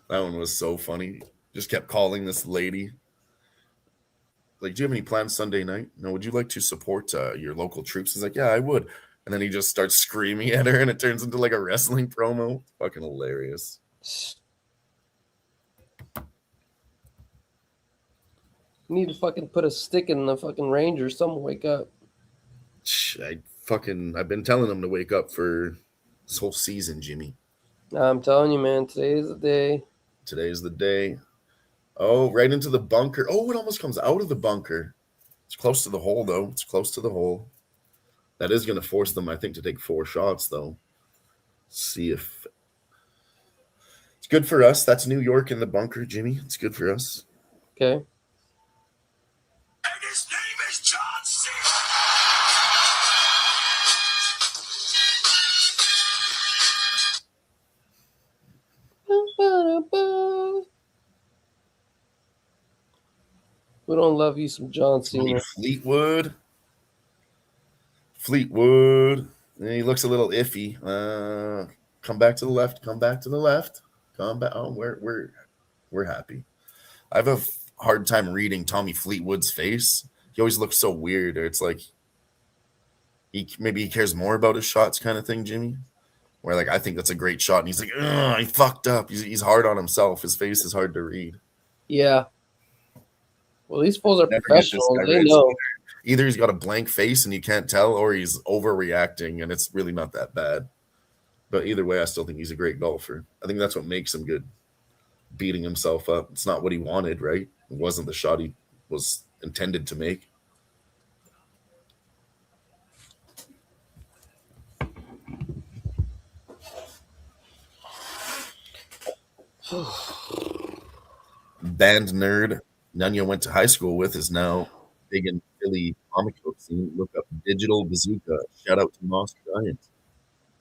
That one was so funny. Just kept calling this lady. Like, do you have any plans Sunday night? No, would you like to support your local troops? He's like, yeah, I would. And then he just starts screaming at her, and it turns into like a wrestling promo. Fucking hilarious. You need to fucking put a stick in the fucking Ranger. Someone wake up. I've been telling him to wake up for this whole season, Jimmy. I'm telling you, man, today is the day. Today's the day. Oh, right into the bunker. Oh, it almost comes out of the bunker. It's close to the hole, though. It's close to the hole. That is going to force them, I think, to take 4 shots, though. See if it's good for us. That's New York in the bunker, Jimmy. It's good for us. Okay. And his name is John Cena. We don't love you some John Cena. Fleetwood. He looks a little iffy. Come back to the left. Come back to the left. Come back. Oh, we're happy. I have a hard time reading Tommy Fleetwood's face. He always looks so weird. Or it's like maybe he cares more about his shots, kind of thing, Jimmy. Where like I think that's a great shot, and he's like, "Ugh, he fucked up." He's hard on himself. His face is hard to read. Yeah. Well, these fools are Never get this professionals. guy They right. know. Either he's got a blank face and you can't tell, or he's overreacting and it's really not that bad. But either way, I still think he's a great golfer. I think that's what makes him good. Beating himself up. It's not what he wanted, right? It wasn't the shot he was intended to make. Band nerd Nunya went to high school with is now big in Philly comic book scene. Look up Digital Bazooka. Shout out to Moss Giants.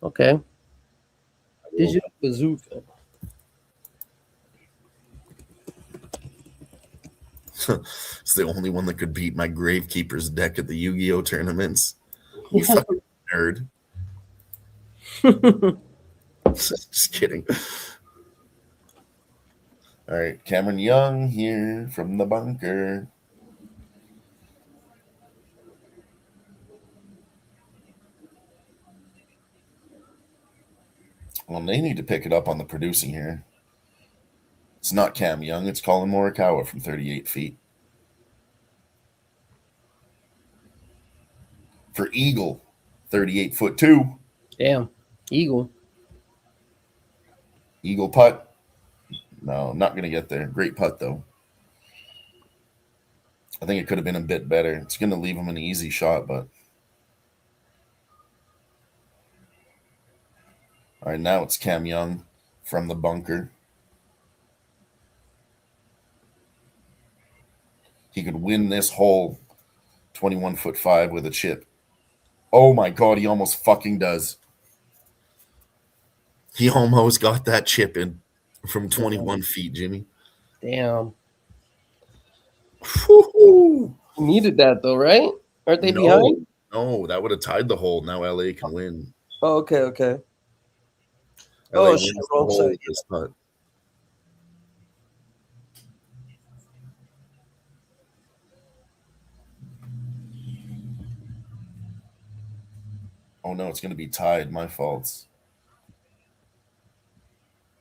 Okay. Digital Bazooka. It's the only one that could beat my Gravekeeper's deck at the Yu-Gi-Oh tournaments. You fucking nerd. Just kidding. All right, Cameron Young here from the bunker. Well, they need to pick it up on the producing here. It's not Cam Young, it's Colin Morikawa from 38 feet. For Eagle, 38 foot 2. Damn. Eagle. Eagle putt. No, not going to get there. Great putt, though. I think it could have been a bit better. It's going to leave him an easy shot, but. All right, now it's Cam Young from the bunker. He could win this hole 21 foot 5 with a chip. Oh my God, he almost fucking does. He almost got that chip in from 21 feet, Jimmy. Damn. Woo-hoo. He needed that though, right? Aren't they behind? No, that would have tied the hole. Now LA can win. Oh, okay. LA shit, wins the wrong hole side. with this putt. Oh no, it's going to be tied. My fault.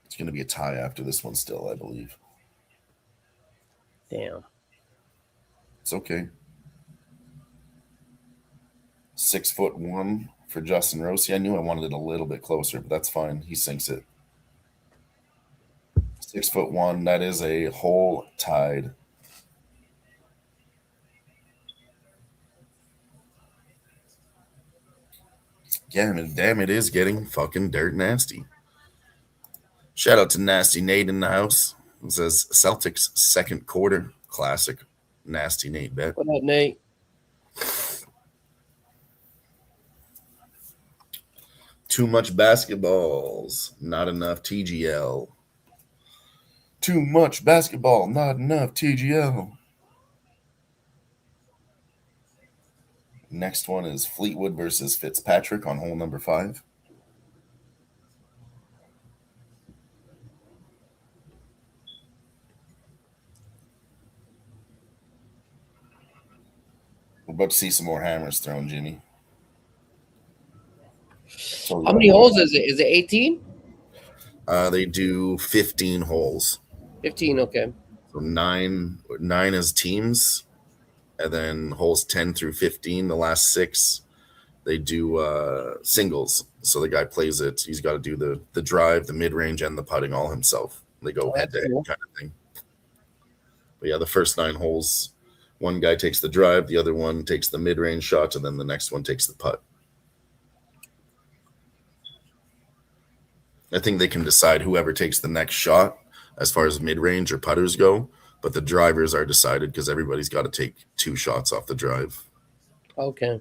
It's going to be a tie after this one still, I believe. Damn. It's okay. 6'1" for Justin Rossi. I knew I wanted it a little bit closer, but that's fine. He sinks it. 6'1". That is a hole tied. Damn, it is getting fucking dirt nasty. Shout out to Nasty Nate in the house. It says Celtics second quarter classic. Nasty Nate bet. What up, Nate? Too much basketballs, not enough TGL. Too much basketball, not enough TGL. Next one is Fleetwood versus Fitzpatrick on hole number 5. We're about to see some more hammers thrown, Jimmy. How many holes is it? Is it 18? They do 15 holes. 15, okay. So nine is teams, and then holes 10 through 15, the last 6, they do singles. So the guy plays it. He's got to do the drive, the mid-range, and the putting all himself. They go head-to-head kind of thing. But yeah, the first 9 holes, one guy takes the drive, the other one takes the mid-range shot, and then the next one takes the putt. I think they can decide whoever takes the next shot as far as mid-range or putters go, but the drivers are decided because everybody's got to take 2 shots off the drive. Okay.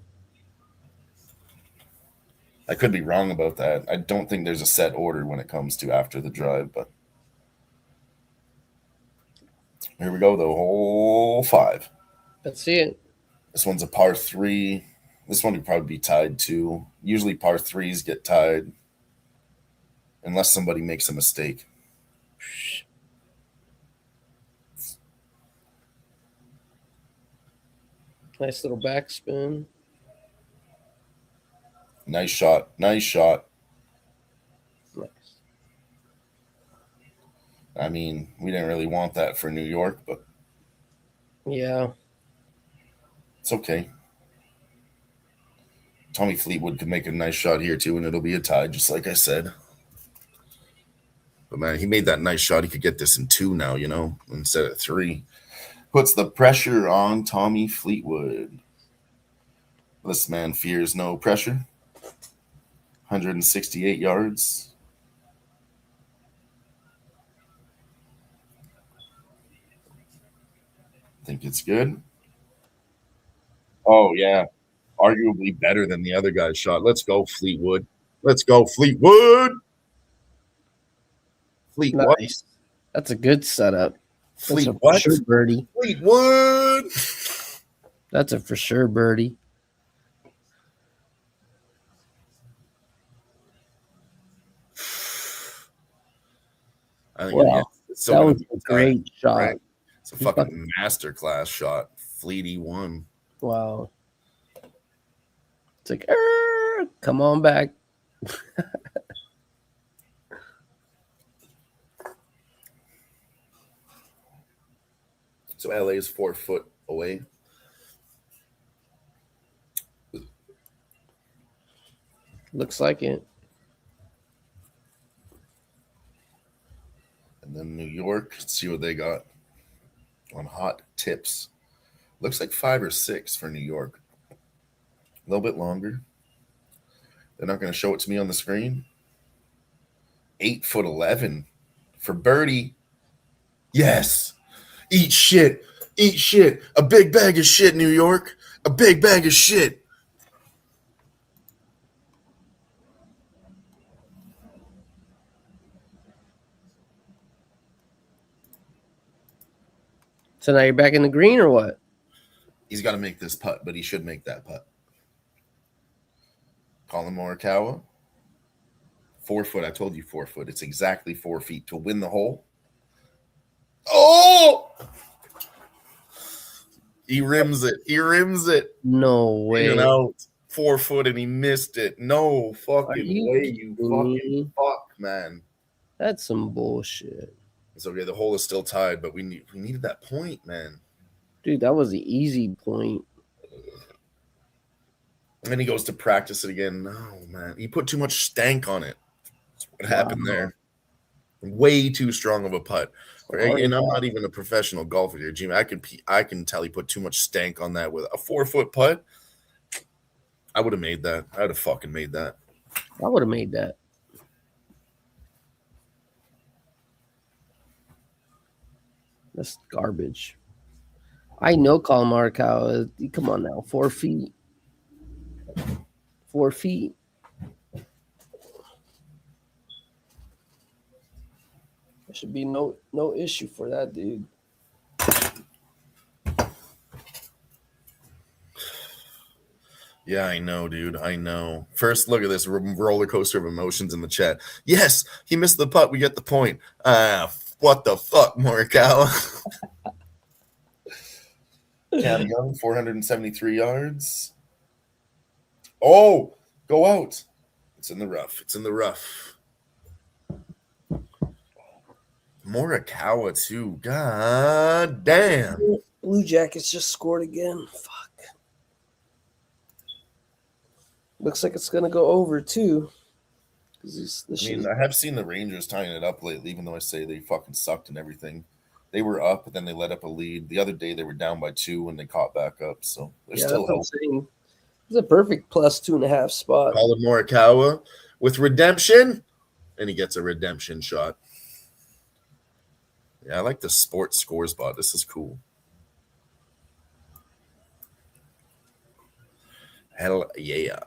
I could be wrong about that. I don't think there's a set order when it comes to after the drive, but here we go, though. Hole 5. Let's see it. This one's a par 3. This one would probably be tied too. Usually par 3s get tied unless somebody makes a mistake. Nice little backspin. Nice shot. Nice. I mean, we didn't really want that for New York, but Yeah. It's okay. Tommy Fleetwood could make a nice shot here too, and it'll be a tie, just like I said. But man, he made that nice shot. He could get this in 2 now, instead of 3. Puts the pressure on Tommy Fleetwood. This man fears no pressure. 168 yards. Think it's good. Oh, yeah. Arguably better than the other guy's shot. Let's go, Fleetwood. Let's go, Fleetwood. Fleetwood. Nice. That's a good setup. Fleet That's a what? for sure birdie. Fleetwood. That's a for sure birdie. I think Wow. it's That was a great shot. Right. It's a fucking masterclass shot. Fleety won. Wow. It's like, come on back. So LA is 4 foot away. Looks like it. And then New York, let's see what they got on hot tips. Looks like 5 or 6 for New York. A little bit longer. They're not going to show it to me on the screen. 8'11" for birdie. Yes. Eat shit. Eat shit. A big bag of shit, New York. A big bag of shit. So now you're back in the green or what? He's got to make this putt, but he should make that putt. Colin Morikawa. 4 foot. I told you 4 foot. It's exactly 4 feet to win the hole. Oh! He rims it. He rims it. No way. In and out. 4 foot and he missed it. No fucking way, you fucking fuck, man. That's some bullshit. It's okay. The hole is still tied, but we needed that point, man. Dude, that was the easy point. And then he goes to practice it again. No, man. He put too much stank on it. That's what happened there. Way too strong of a putt. And I'm not even a professional golfer here, Jimmy. I can tell he put too much stank on that with a 4 foot putt. I would have made that. I would have fucking made that. I would have made that. That's garbage. I know Colin Morikawa. Come on now. 4 feet. 4 feet. There should be no issue for that, dude. Yeah, I know, dude. I know. First, look at this roller coaster of emotions in the chat. Yes, he missed the putt. We get the point. What the fuck, Morikawa? Cam Young, 473 yards. Oh, go out. It's in the rough. It's in the rough. Morikawa, too. God damn. Blue Jackets just scored again. Fuck. Looks like it's going to go over, too. I have seen the Rangers tying it up lately, even though I say they fucking sucked and everything. They were up, but then they let up a lead. The other day, they were down by 2 and they caught back up. So they're still helping. It's a perfect plus 2.5 spot. Colin Morikawa with redemption, and he gets a redemption shot. Yeah, I like the sports score spot. This is cool. Hell yeah.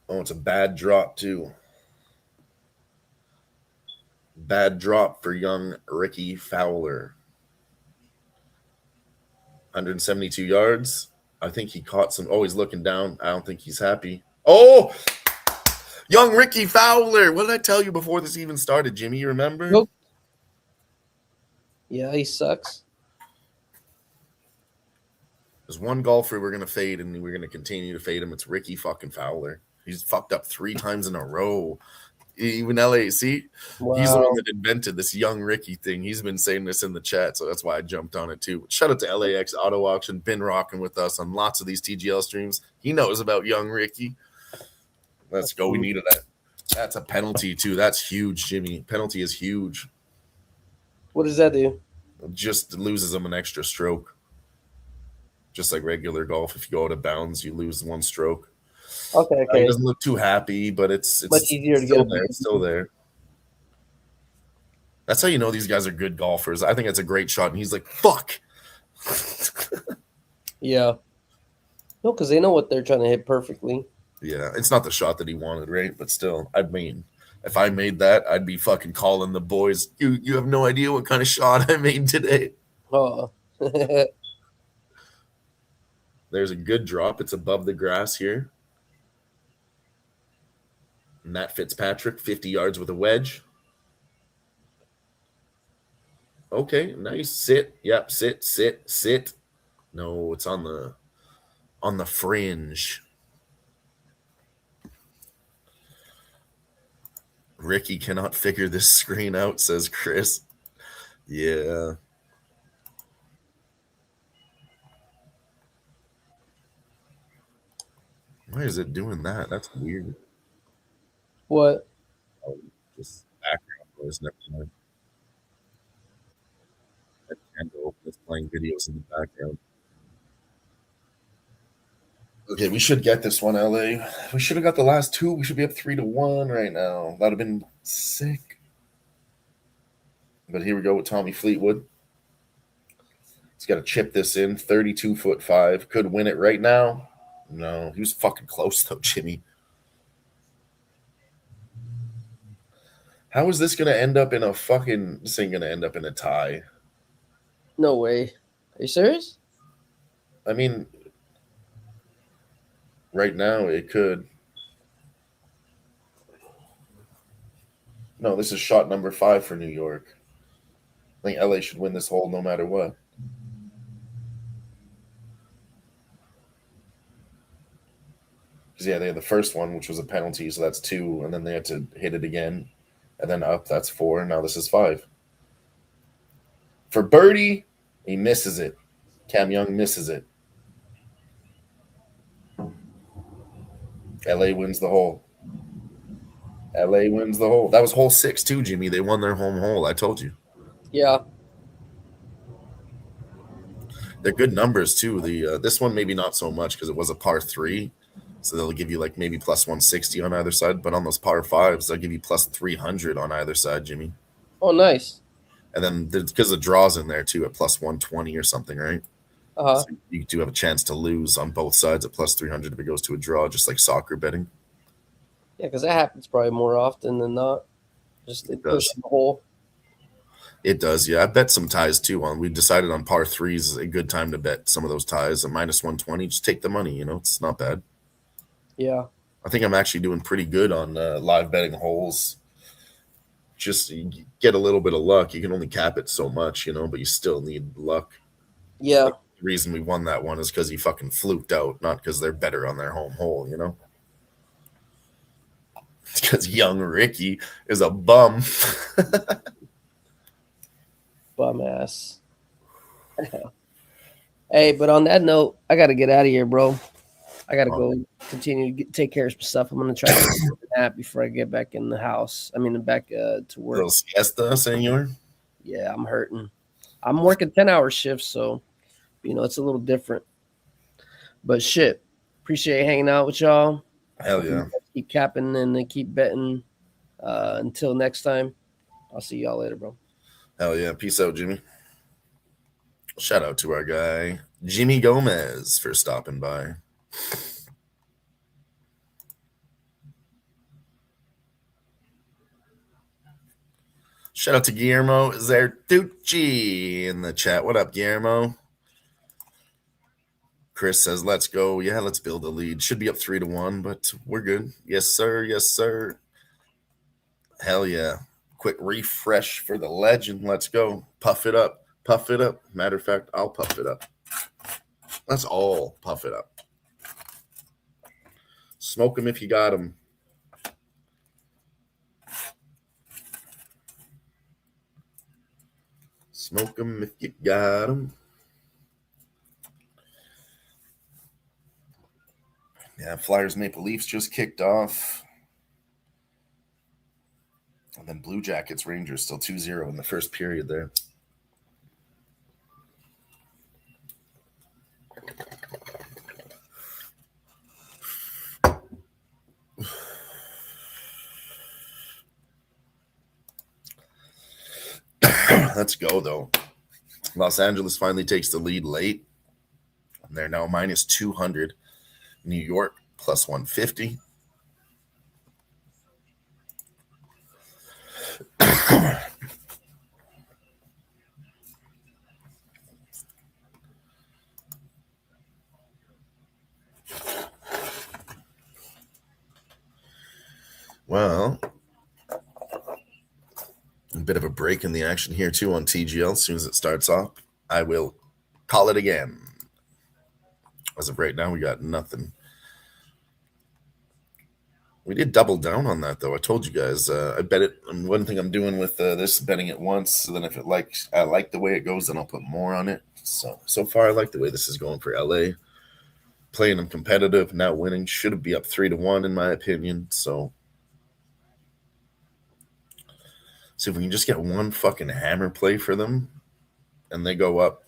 Oh, it's a bad drop, too. Bad drop for young Ricky Fowler. 172 yards. I think he caught some. Oh, he's looking down. I don't think he's happy. Oh! Young Ricky Fowler. What did I tell you before this even started, Jimmy? You remember? Nope. Yeah, he sucks. There's one golfer we're going to fade, and we're going to continue to fade him. It's Ricky fucking Fowler. He's fucked up 3 times in a row. Even LAC. Wow. He's the one that invented this Young Ricky thing. He's been saying this in the chat, so that's why I jumped on it too. Shout out to LAX Auto Auction, been rocking with us on lots of these TGL streams. He knows about Young Ricky. Let's go. We needed that. That's a penalty too. That's huge, Jimmy. Penalty is huge. What does that do? Just loses him an extra stroke. Just like regular golf, if you go out of bounds, you lose one stroke. Okay. He doesn't look too happy, but it's much easier to still get there. It's still there. That's how you know these guys are good golfers. I think it's a great shot, and he's like, "Fuck." Yeah. No, because they know what they're trying to hit perfectly. Yeah, it's not the shot that he wanted, right? But still, I mean, if I made that, I'd be fucking calling the boys. You have no idea what kind of shot I made today. Oh. There's a good drop. It's above the grass here. Matt Fitzpatrick, 50 yards with a wedge. Okay, nice. Sit. Yep, sit. No, it's on the fringe. Ricky cannot figure this screen out, says Chris. Yeah. Why is it doing that? That's weird. What? Oh, just background noise. Never mind. That candle is playing videos in the background. Okay, we should get this one, LA. We should have got the last two. We should be up 3-1 right now. That'd have been sick. But here we go with Tommy Fleetwood. He's got to chip this in. 32'5". Could win it right now. No, he was fucking close though, Jimmy. How is this going to end up in a fucking... This ain't going to end up in a tie. No way. Are you serious? I mean, right now it could. No, this is shot number 5 for New York. I think LA should win this hole no matter what. Because, yeah, they had the first one, which was a penalty, so that's 2, and then they had to hit it again, and then up, that's 4, and now this is 5. For birdie, he misses it. Cam Young misses it. LA wins the hole. LA wins the hole. That was hole 6 too, Jimmy. They won their home hole. I told you. Yeah. They're good numbers too. The this one maybe not so much because it was a par 3, so they'll give you like maybe plus 160 on either side. But on those par 5s, they'll give you plus 300 on either side, Jimmy. Oh, nice. And then because the draws in there too at plus 120 or something, right? So you do have a chance to lose on both sides at plus 300 if it goes to a draw, just like soccer betting. Yeah, because that happens probably more often than not. Just they push the hole. It does, yeah. I bet some ties too. We decided on par 3s is a good time to bet some of those ties at minus 120. Just take the money, it's not bad. Yeah. I think I'm actually doing pretty good on live betting holes. Just you get a little bit of luck. You can only cap it so much, but you still need luck. Yeah. Like, the reason we won that one is because he fucking fluked out, not because they're better on their home hole, It's because young Ricky is a bum. Bum ass. Hey, but on that note, I got to get out of here, bro. I got to go continue to take care of some stuff. I'm going to try to get a nap before I get back in the house. I mean, back to work. Little siesta, senor? Yeah, I'm hurting. I'm working 10-hour shifts, so, it's a little different. But shit, appreciate hanging out with y'all. Hell yeah. Keep capping and keep betting. Until next time, I'll see y'all later, bro. Hell yeah. Peace out, Jimmy. Shout out to our guy, Jimmy Gomez, for stopping by. Shout out to Guillermo Zertucci in the chat. What up, Guillermo? Chris says, let's go. Yeah, let's build a lead. Should be up 3-1, but we're good. Yes, sir. Yes, sir. Hell yeah. Quick refresh for the legend. Let's go. Puff it up. Puff it up. Matter of fact, I'll puff it up. Let's all puff it up. Smoke them if you got them. Smoke them if you got them. Yeah, Flyers Maple Leafs just kicked off. And then Blue Jackets Rangers still 2-0 in the first period there. Let's go, though. Los Angeles finally takes the lead late. And they're now minus 200. New York plus 150. Well, a bit of a break in the action here, too, on TGL. As soon as it starts off, I will call it again. As of right now, we got nothing. We did double down on that, though. I told you guys. I bet it. And one thing I'm doing with this, betting it once. So then if I like the way it goes, then I'll put more on it. So far, I like the way this is going for LA. Playing them competitive, now winning. Should be up 3-1, in my opinion. So see if we can just get one fucking hammer play for them, and they go up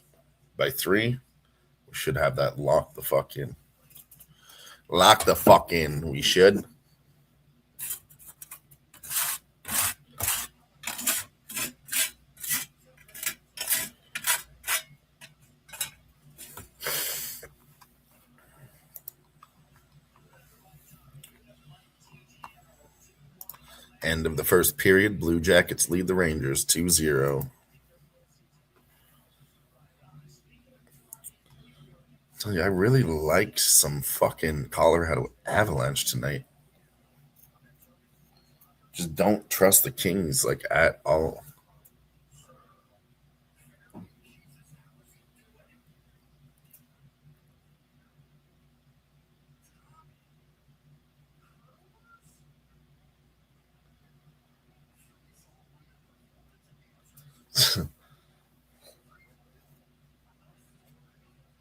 by 3. We should have that locked the fuck in. Lock the fuck in. We should. End of the first period. Blue Jackets lead the Rangers 2-0. Tell you, I really like some fucking Colorado Avalanche tonight. Just don't trust the Kings like at all.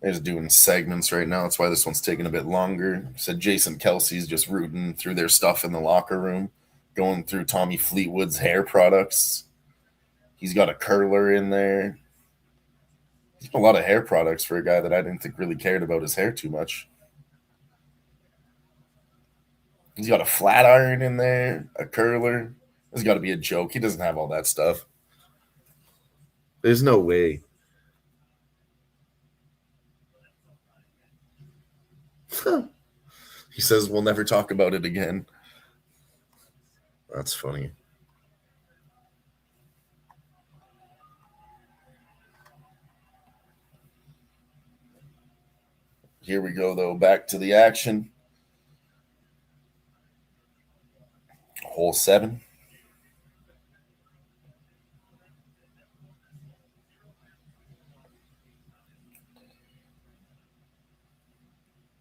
They're just doing segments right now. That's why this one's taking a bit longer. Said Jason Kelsey's just rooting through their stuff in the locker room, going through Tommy Fleetwood's hair products. He's got a curler in there. He's got a lot of hair products for a guy that I didn't think really cared about his hair too much. He's got a flat iron in there, a curler. There's got to be a joke. He doesn't have all that stuff. There's no way. He says we'll never talk about it again. That's funny. Here we go, though. Back to the action. Hole 7.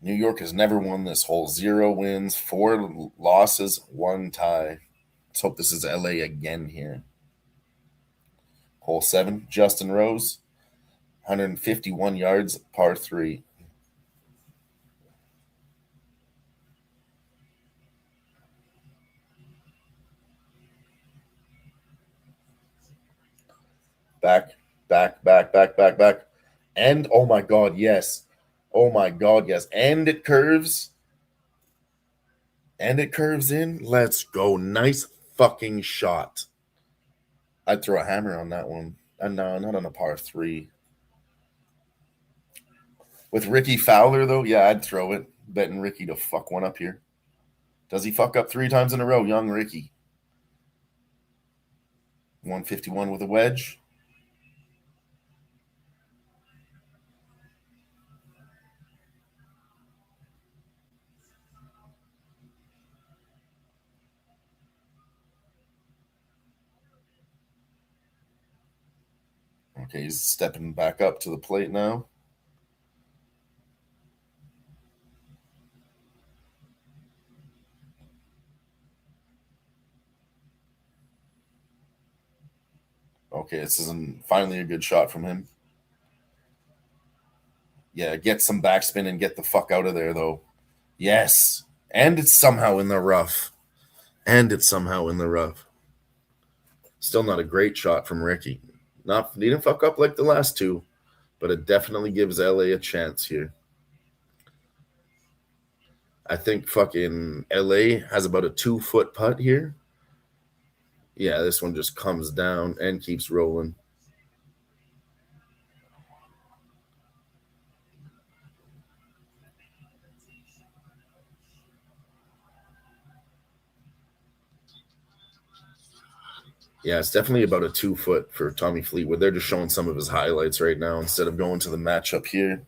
New York has never won this hole. 0 wins, 4 losses, 1 tie. Let's hope this is LA again here. Hole 7, Justin Rose, 151 yards, par 3. Back. And, oh my God, yes. Oh my God, yes. And it curves. And it curves in. Let's go. Nice fucking shot. I'd throw a hammer on that one. No, not on a par 3. With Ricky Fowler, though, yeah, I'd throw it. Betting Ricky to fuck one up here. Does he fuck up 3 times in a row? Young Ricky. 151 with a wedge. Okay, he's stepping back up to the plate now. Okay, this is finally a good shot from him. Yeah, get some backspin and get the fuck out of there, though. Yes. And it's somehow in the rough. Still not a great shot from Ricky. He didn't fuck up like the last two, but it definitely gives LA a chance here. I think fucking LA has about a 2-foot putt here. Yeah, this one just comes down and keeps rolling. Yeah, it's definitely about a 2-foot for Tommy Fleetwood. They're just showing some of his highlights right now instead of going to the matchup here.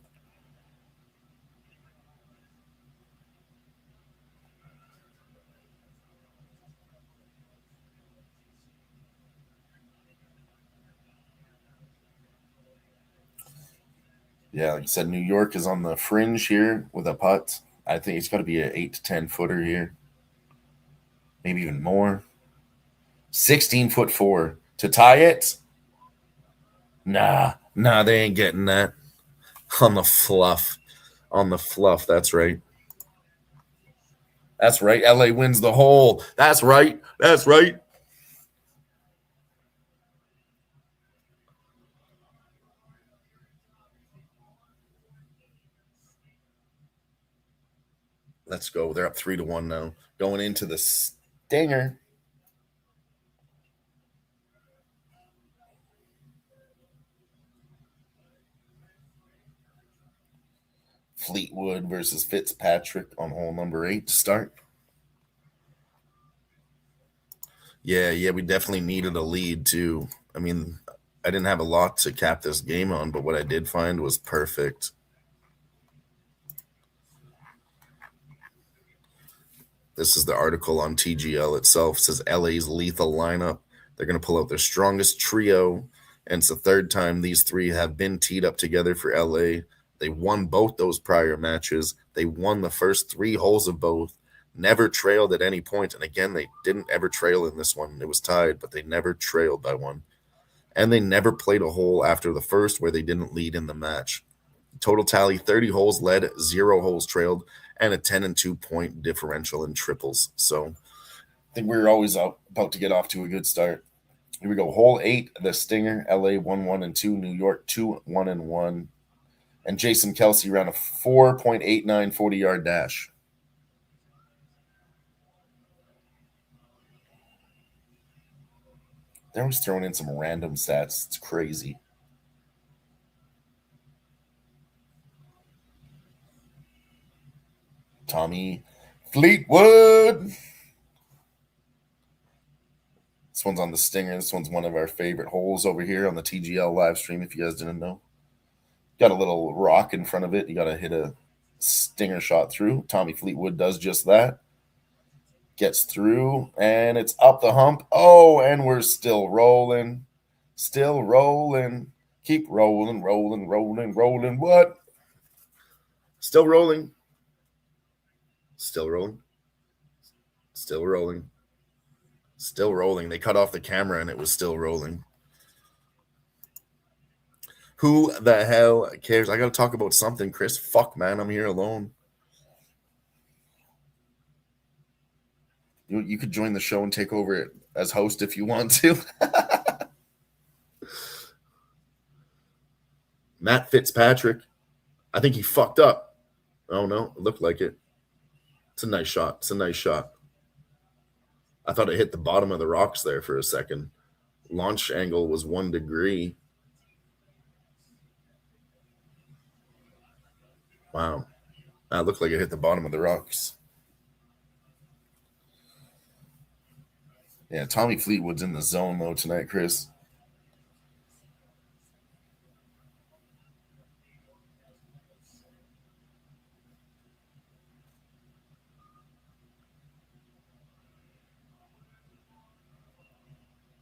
Yeah, like I said, New York is on the fringe here with a putt. I think it's got to be an 8 to 10 footer here. Maybe even more. 16-foot 4 to tie it. Nah, they ain't getting that. On the fluff. That's right. LA wins the hole. That's right. Let's go. They're up 3-1 now. Going into the stinger. Fleetwood versus Fitzpatrick on hole number 8 to start. Yeah, we definitely needed a lead too. I mean, I didn't have a lot to cap this game on, but what I did find was perfect. This is the article on TGL itself. It says LA's lethal lineup. They're going to pull out their strongest trio, and it's the third time these three have been teed up together for LA. They won both those prior matches. They won the first 3 holes of both, never trailed at any point. And again, they didn't ever trail in this one. It was tied, but they never trailed by one. And they never played a hole after the first where they didn't lead in the match. Total tally, 30 holes led, 0 holes trailed, and a 10 and 2 point differential in triples. So I think we're always about to get off to a good start. Here we go. Hole 8, the Stinger, LA 1-1 and 2, New York 2-1 and 1. And Jason Kelsey ran a 4.89 40-yard dash. They're always throwing in some random stats. It's crazy. Tommy Fleetwood. This one's on the Stinger. This one's one of our favorite holes over here on the TGL live stream, if you guys didn't know. Got a little rock in front of it. You got to hit a Stinger shot through. Tommy Fleetwood does just that. Gets through, and it's up the hump. Oh, and we're still rolling. Still rolling. Keep rolling. What? Still rolling. Still rolling. They cut off the camera, and it was still rolling. Who the hell cares? I got to talk about something, Chris. Fuck, man. I'm here alone. You could join the show and take over as host if you want to. Matt Fitzpatrick. I think he fucked up. Oh, no. It looked like it. It's a nice shot. I thought it hit the bottom of the rocks there for a second. Launch angle was 1 degree. Wow. That looked like it hit the bottom of the rocks. Yeah, Tommy Fleetwood's in the zone, though, tonight, Chris.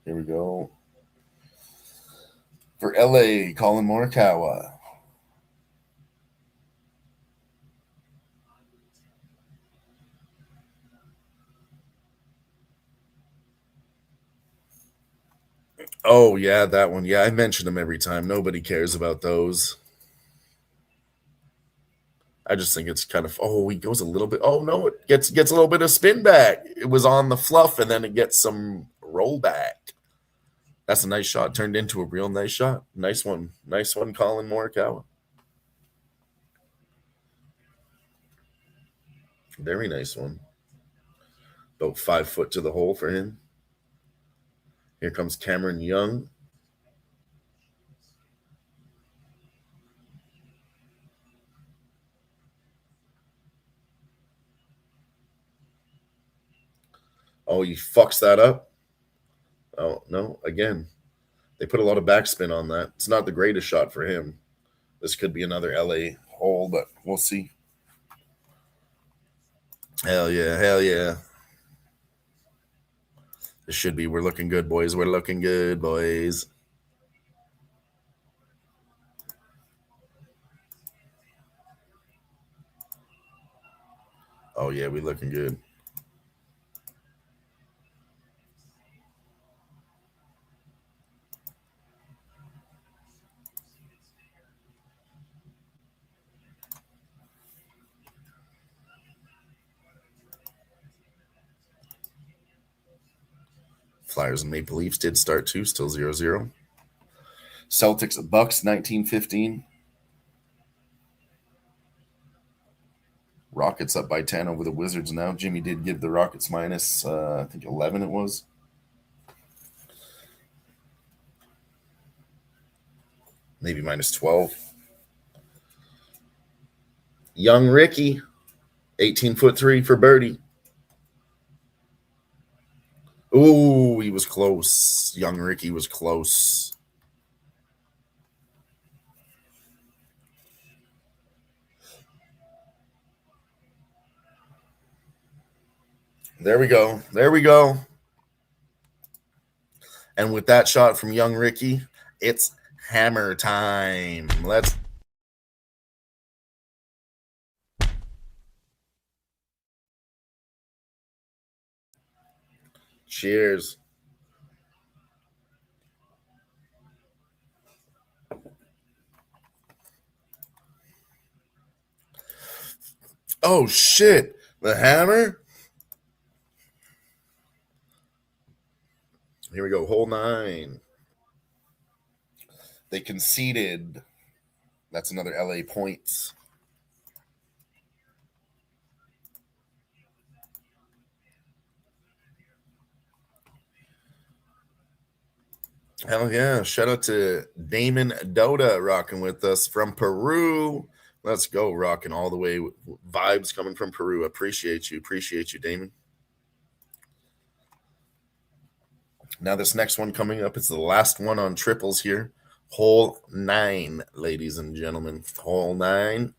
Here we go. For LA, Colin Morikawa. Oh, yeah, that one. Yeah, I mention them every time. Nobody cares about those. I just think it's kind of, oh, he goes a little bit. Oh, no, it gets a little bit of spin back. It was on the fluff, and then it gets some rollback. That's a nice shot. Turned into a real nice shot. Nice one. Nice one, Colin Morikawa. Very nice one. About 5 foot to the hole for him. Here comes Cameron Young. Oh, he fucks that up. Oh, no. Again, they put a lot of backspin on that. It's not the greatest shot for him. This could be another LA hole, but we'll see. Hell yeah. Hell yeah. This should be. We're looking good, boys. We're looking good, boys. Oh, yeah, we looking good. Flyers and Maple Leafs did start too, still 0-0. Celtics Bucks 1915. Rockets up by 10 over the Wizards now. Jimmy did give the Rockets minus, I think 11 it was. Maybe minus 12. Young Ricky, 18'3" for birdie. Ooh, he was close. Young Ricky was close. There we go. There we go. And with that shot from Young Ricky, it's hammer time. Let's cheers. Oh, shit. The hammer? Here we go. Hole 9. They conceded. That's another LA points. Hell yeah. Shout out to Damon Doda rocking with us from Peru. Let's go, rocking all the way. Vibes coming from Peru. Appreciate you. Appreciate you, Damon. Now this next one coming up, it's the last one on triples here. Hole 9, ladies and gentlemen. Hole 9.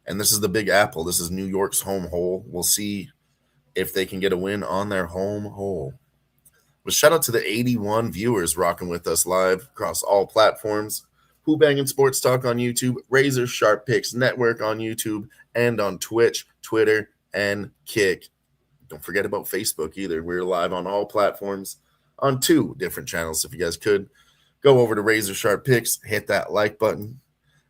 And this is the Big Apple. This is New York's home hole. We'll see if they can get a win on their home hole. But shout out to the 81 viewers rocking with us live across all platforms. Who-Bangin Sports Talk on YouTube, Razor Sharp Picks Network on YouTube, and on Twitch, Twitter, and Kick. Don't forget about Facebook either. We're live on all platforms on 2 different channels. If you guys could, go over to Razor Sharp Picks, hit that like button,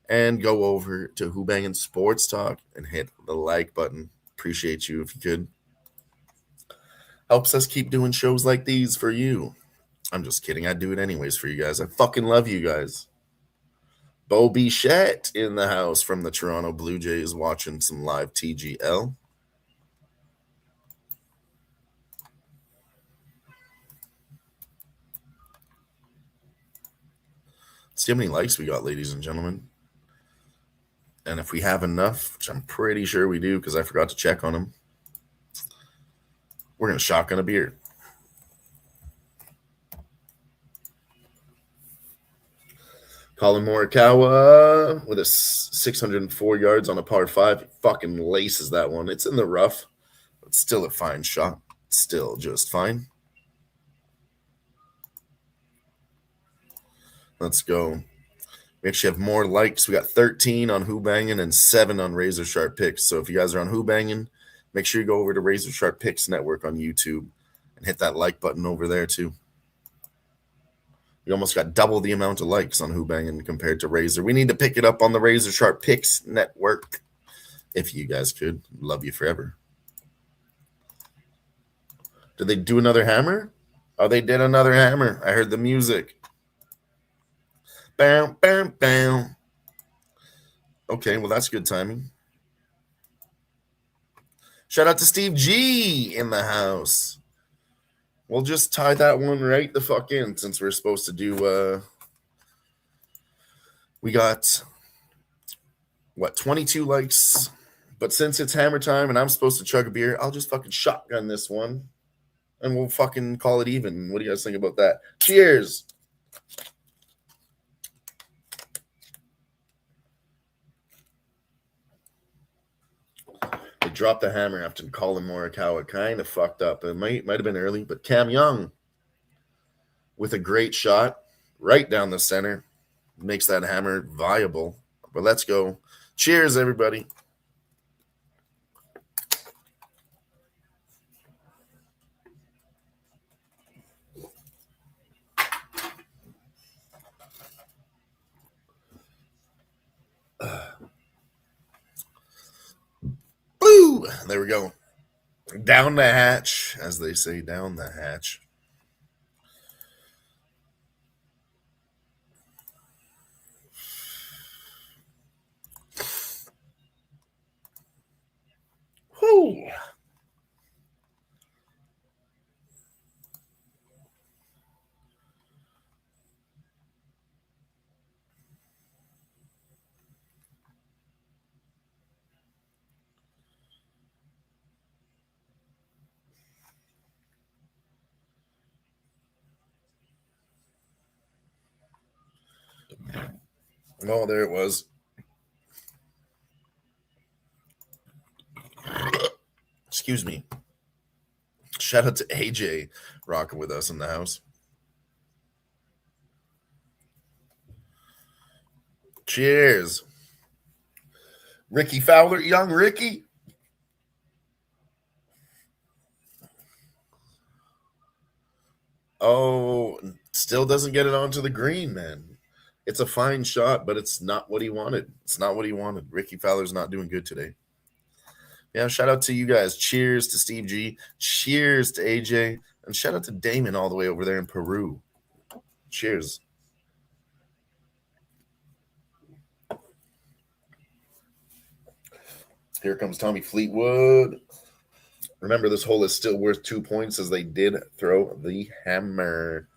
and go over to Who-Bangin Sports Talk and hit the like button. Appreciate you if you could. Helps us keep doing shows like these for you. I'm just kidding. I do it anyways for you guys. I fucking love you guys. Bo Bichette in the house from the Toronto Blue Jays watching some live TGL. Let's see how many likes we got, ladies and gentlemen. And if we have enough, which I'm pretty sure we do because I forgot to check on them, we're going to shotgun a beer. Colin Morikawa with a 604 yards on a par 5. He fucking laces that one. It's in the rough, but still a fine shot. Still just fine. Let's go. We actually have more likes. We got 13 on Who-Bangin and 7 on Razor Sharp Picks. So if you guys are on Who-Bangin, make sure you go over to Razor Sharp Picks Network on YouTube and hit that like button over there too. We almost got double the amount of likes on Who-Bangin compared to Razor. We need to pick it up on the Razor Sharp Picks Network. If you guys could. Love you forever. Did they do another hammer? Oh, they did another hammer. I heard the music. Bam, bam, bam. Okay, well, that's good timing. Shout out to Steve G in the house. We'll just tie that one right the fuck in since we're supposed to do, we got, 22 likes? But since it's hammer time and I'm supposed to chug a beer, I'll just fucking shotgun this one. And we'll fucking call it even. What do you guys think about that? Cheers. They dropped the hammer after Colin Morikawa. Kind of fucked up. It might have been early, but Cam Young with a great shot right down the center makes that hammer viable. But let's go. Cheers, everybody. Boo! There we go. Down the hatch, as they say, down the hatch. Whew. Oh, there it was. Excuse me. Shout out to AJ rocking with us in the house. Cheers. Ricky Fowler, young Ricky. Oh, still doesn't get it onto the green, man. It's a fine shot, but it's not what he wanted. It's not what he wanted. Ricky Fowler's not doing good today. Yeah, shout out to you guys. Cheers to Steve G. Cheers to AJ. And shout out to Damon all the way over there in Peru. Cheers. Here comes Tommy Fleetwood. Remember, this hole is still worth 2 points as they did throw the hammer.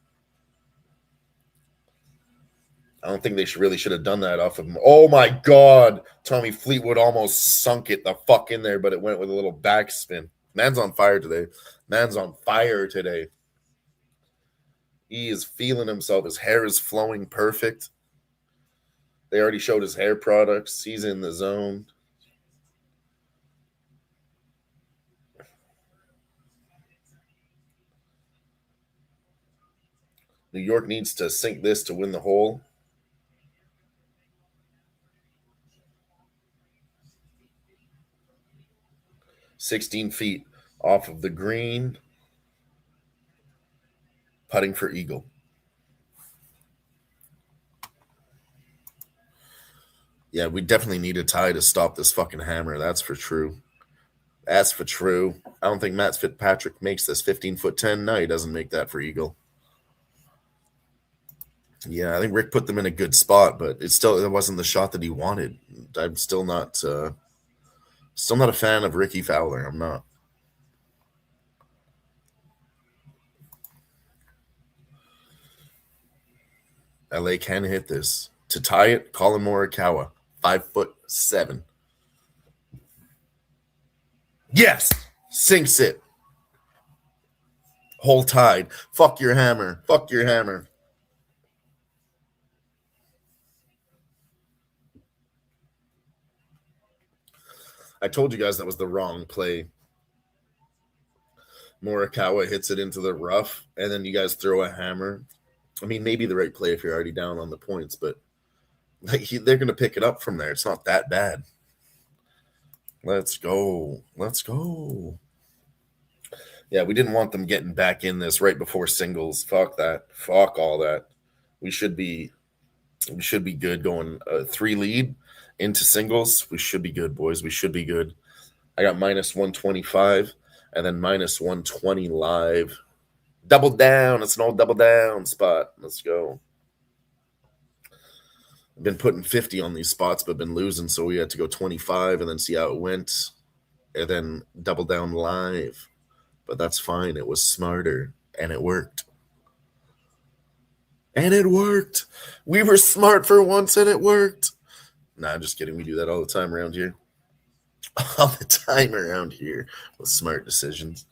I don't think they really should have done that off of him. Oh, my God. Tommy Fleetwood almost sunk it the fuck in there, but it went with a little backspin. Man's on fire today. Man's on fire today. He is feeling himself. His hair is flowing perfect. They already showed his hair products. He's in the zone. New York needs to sink this to win the hole. $16 feet off of the green. Putting for eagle. Yeah, we definitely need a tie to stop this fucking hammer. That's for true. That's for true. I don't think Matt Fitzpatrick makes this 15-foot 10. No, he doesn't make that for eagle. Yeah, I think Rick put them in a good spot, but it wasn't the shot that he wanted. I'm still not a fan of Ricky Fowler. I'm not. LA can hit this. To tie it, Colin Morikawa, 5'7". Yes! Sinks it. Hole tied. Fuck your hammer. Fuck your hammer. I told you guys that was the wrong play. Morikawa hits it into the rough, and then you guys throw a hammer. I mean, maybe the right play if you're already down on the points, but they're going to pick it up from there. It's not that bad. Let's go. Let's go. Yeah, we didn't want them getting back in this right before singles. Fuck that. Fuck all that. We should be good going 3 lead into singles. We should be good, boys. We should be good. I got minus 125 and then minus 120 live. Double down. It's an old double down spot. Let's go. I've been putting 50 on these spots, but been losing, so we had to go 25 and then see how it went. And then double down live. But that's fine. It was smarter, and it worked. And it worked. We were smart for once, and it worked. Nah, I'm just kidding. We do that all the time around here. All the time around here with smart decisions.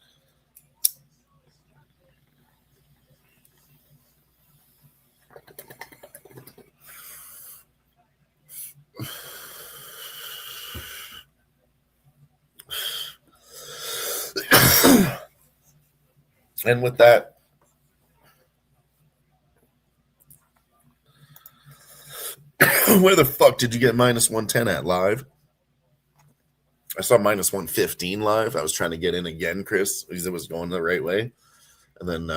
And with that, where the fuck did you get minus 110 at live? I saw minus 115 live. I was trying to get in again, Chris, because it was going the right way. And then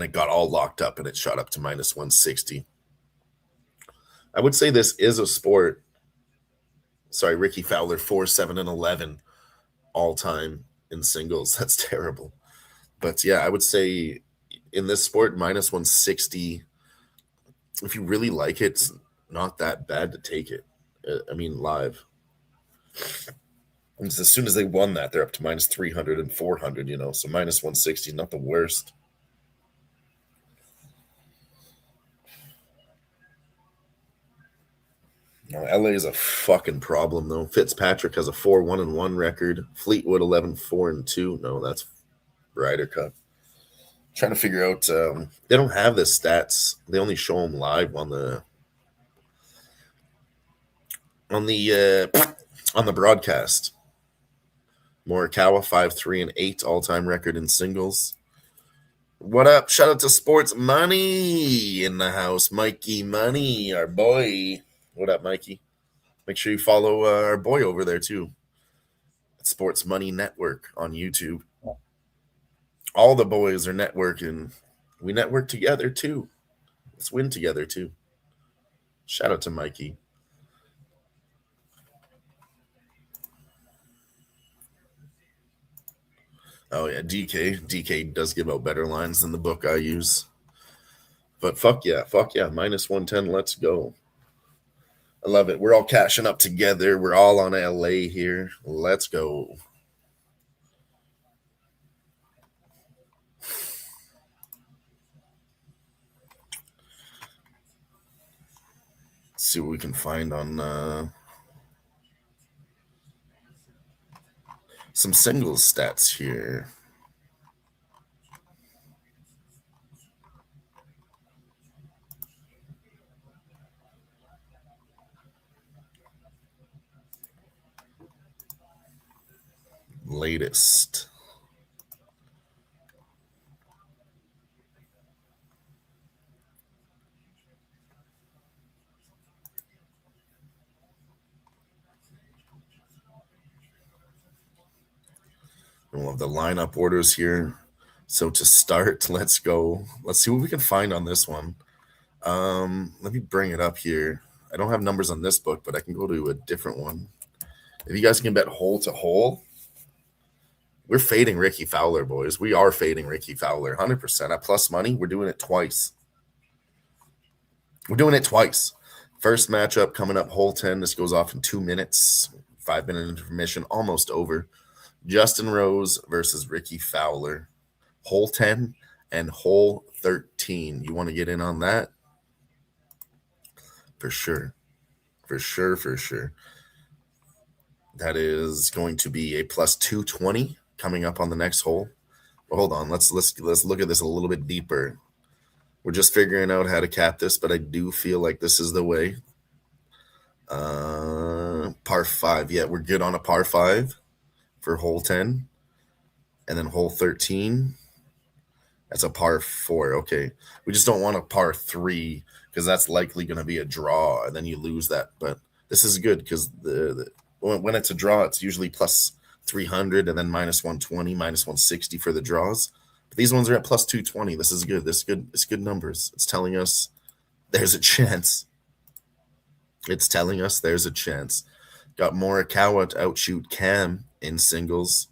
it got all locked up and it shot up to minus 160. I would say this is a sport. Sorry, Ricky Fowler, 4-7-11 all time in singles. That's terrible. But yeah, I would say in this sport, minus 160, if you really like it, it's not that bad to take it. I mean, live. And as soon as they won that, they're up to minus 300 and 400, so minus 160 is not the worst. LA is a fucking problem, though. Fitzpatrick has a 4-1-1 record. Fleetwood 11-4-2. No, that's Ryder Cup. Trying to figure out. They don't have the stats. They only show them live on the broadcast. Morikawa 5-3-8 all-time record in singles. What up? Shout out to Sports Money in the house. Mikey Money, our boy. What up, Mikey? Make sure you follow our boy over there, too. Sports Money Network on YouTube. All the boys are networking. We network together, too. Let's win together, too. Shout out to Mikey. Oh, yeah, DK. DK does give out better lines than the book I use. But fuck yeah. Minus 110, let's go. I love it. We're all cashing up together. We're all on LA here. Let's go. Let's see what we can find on some singles stats here. Latest. We'll have the lineup orders here. So to start, let's go. Let's see what we can find on this one. Let me bring it up here. I don't have numbers on this book, but I can go to a different one. If you guys can bet hole to hole, we're fading Ricky Fowler, boys. We are fading Ricky Fowler 100% at plus money. We're doing it twice. First matchup coming up, hole 10. This goes off in 2 minutes. 5-minute intermission, almost over. Justin Rose versus Ricky Fowler. Hole 10 and hole 13. You want to get in on that? For sure. That is going to be a plus 220 coming up on the next hole. But hold on, let's look at this a little bit deeper. We're just figuring out how to cap this, but I do feel like this is the way. Par 5. Yeah, we're good on a par 5 for hole 10. And then hole 13, that's a par 4. Okay. We just don't want a par 3 because that's likely going to be a draw, and then you lose that. But this is good because when it's a draw, it's usually plus 300 and then minus 120, minus 160 for the draws. But these ones are at plus 220. This is good. This is good. It's good numbers. It's telling us there's a chance. It's telling us there's a chance. Got Morikawa to outshoot Cam in singles.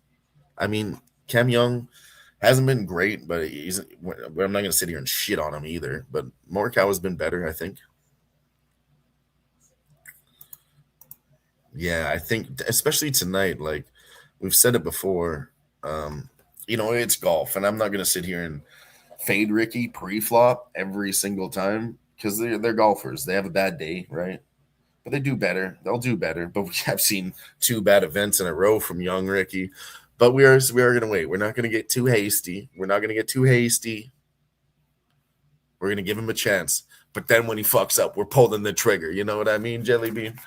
I mean, Cam Young hasn't been great, but I'm not going to sit here and shit on him either. But Morikawa's been better, I think. Yeah, I think, especially tonight, like we've said it before, it's golf, and I'm not going to sit here and fade Ricky pre-flop every single time because they're golfers. They have a bad day, right? But they do better. They'll do better. But we have seen 2 bad events in a row from young Ricky. But we are going to wait. We're not going to get too hasty. We're going to give him a chance. But then when he fucks up, we're pulling the trigger. You know what I mean, Jelly Bean?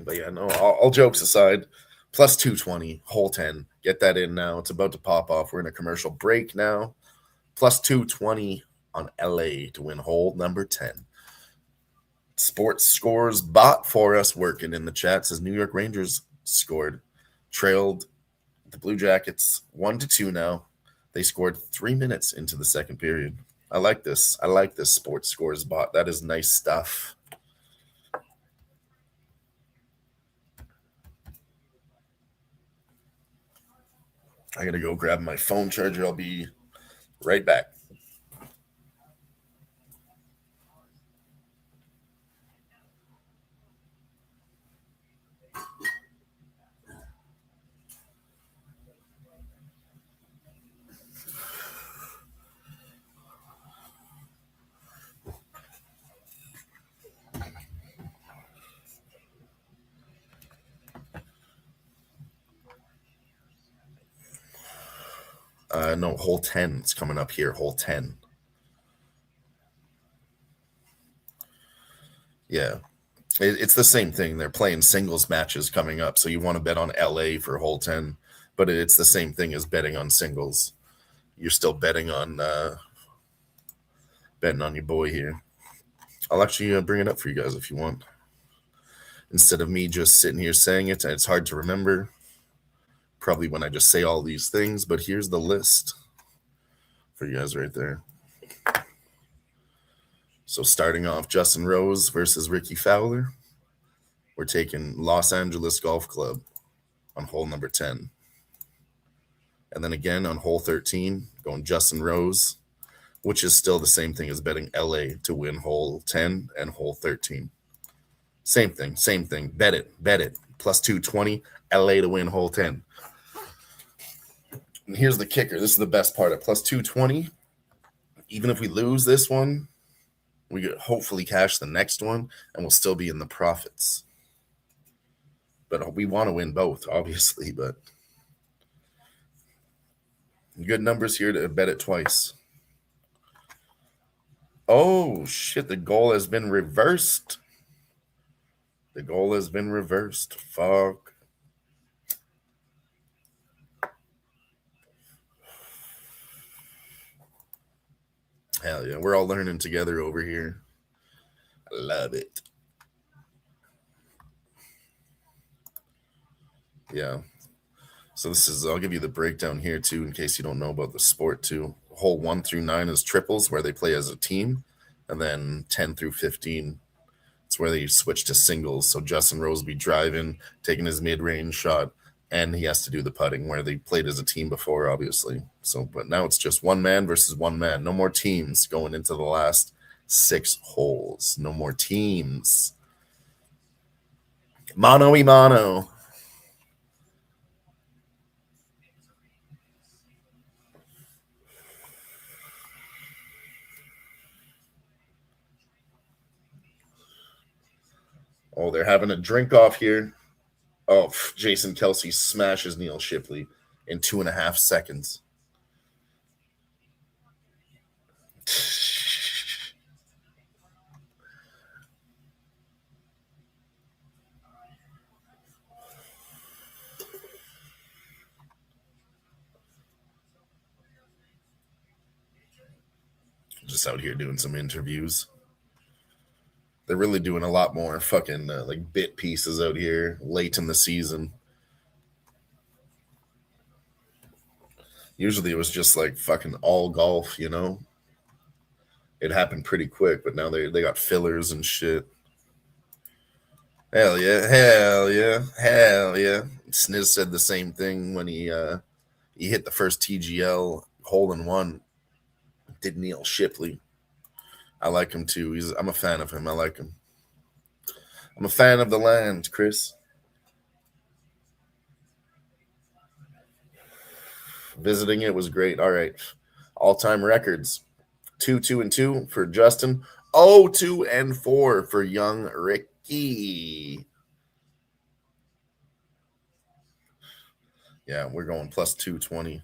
But yeah, no, all jokes aside, plus 220, hole 10. Get that in now. It's about to pop off. We're in a commercial break now. Plus 220 on LA to win hole number 10. Sports scores bot for us working in the chat. Says New York Rangers scored, trailed the Blue Jackets 1-2 now. They scored 3 minutes into the second period. I like this. I like this sports scores bot. That is nice stuff. I gotta go grab my phone charger. I'll be right back. No, hole 10 is coming up here. Hole 10. Yeah. It's the same thing. They're playing singles matches coming up. So you want to bet on LA for hole 10, but it's the same thing as betting on singles. You're still betting on your boy here. I'll actually bring it up for you guys if you want. Instead of me just sitting here saying it, it's hard to remember. Probably when I just say all these things, but here's the list for you guys right there. So starting off, Justin Rose versus Ricky Fowler. We're taking Los Angeles Golf Club on hole number 10. And then again on hole 13, going Justin Rose, which is still the same thing as betting LA to win hole 10 and hole 13. Same thing. Bet it. Plus 220, LA to win hole 10. And here's the kicker. This is the best part. At plus 220, even if we lose this one, we could hopefully cash the next one, and we'll still be in the profits. But we want to win both, obviously. But good numbers here to bet it twice. Oh, shit. The goal has been reversed. Fuck. Hell yeah. We're all learning together over here. I love it. Yeah. So I'll give you the breakdown here too, in case you don't know about the sport too. Hole 1 through 9 is triples, where they play as a team. And then 10 through 15, it's where they switch to singles. So Justin Rose will be driving, taking his mid-range shot, and he has to do the putting, where they played as a team before, obviously. So, but now it's just one man versus one man. No more teams going into the last 6 holes. No more teams. Mano y mano. Oh, they're having a drink off here. Oh, Jason Kelsey smashes Neil Shipley in 2.5 seconds. Just out here doing some interviews. They're really doing a lot more fucking like bit pieces out here late in the season. Usually it was just like fucking all golf, you know? It happened pretty quick, but now they got fillers and shit. Hell yeah, hell yeah, hell yeah. Sniz said the same thing when he hit the first TGL hole in one. Did Neil Shipley. I like him too. I'm a fan of him. I like him. I'm a fan of the land, Chris. Visiting it was great. All right. All-time records. 2-2-2 for Justin. 0-2-4 for young Ricky. Yeah, we're going plus 220.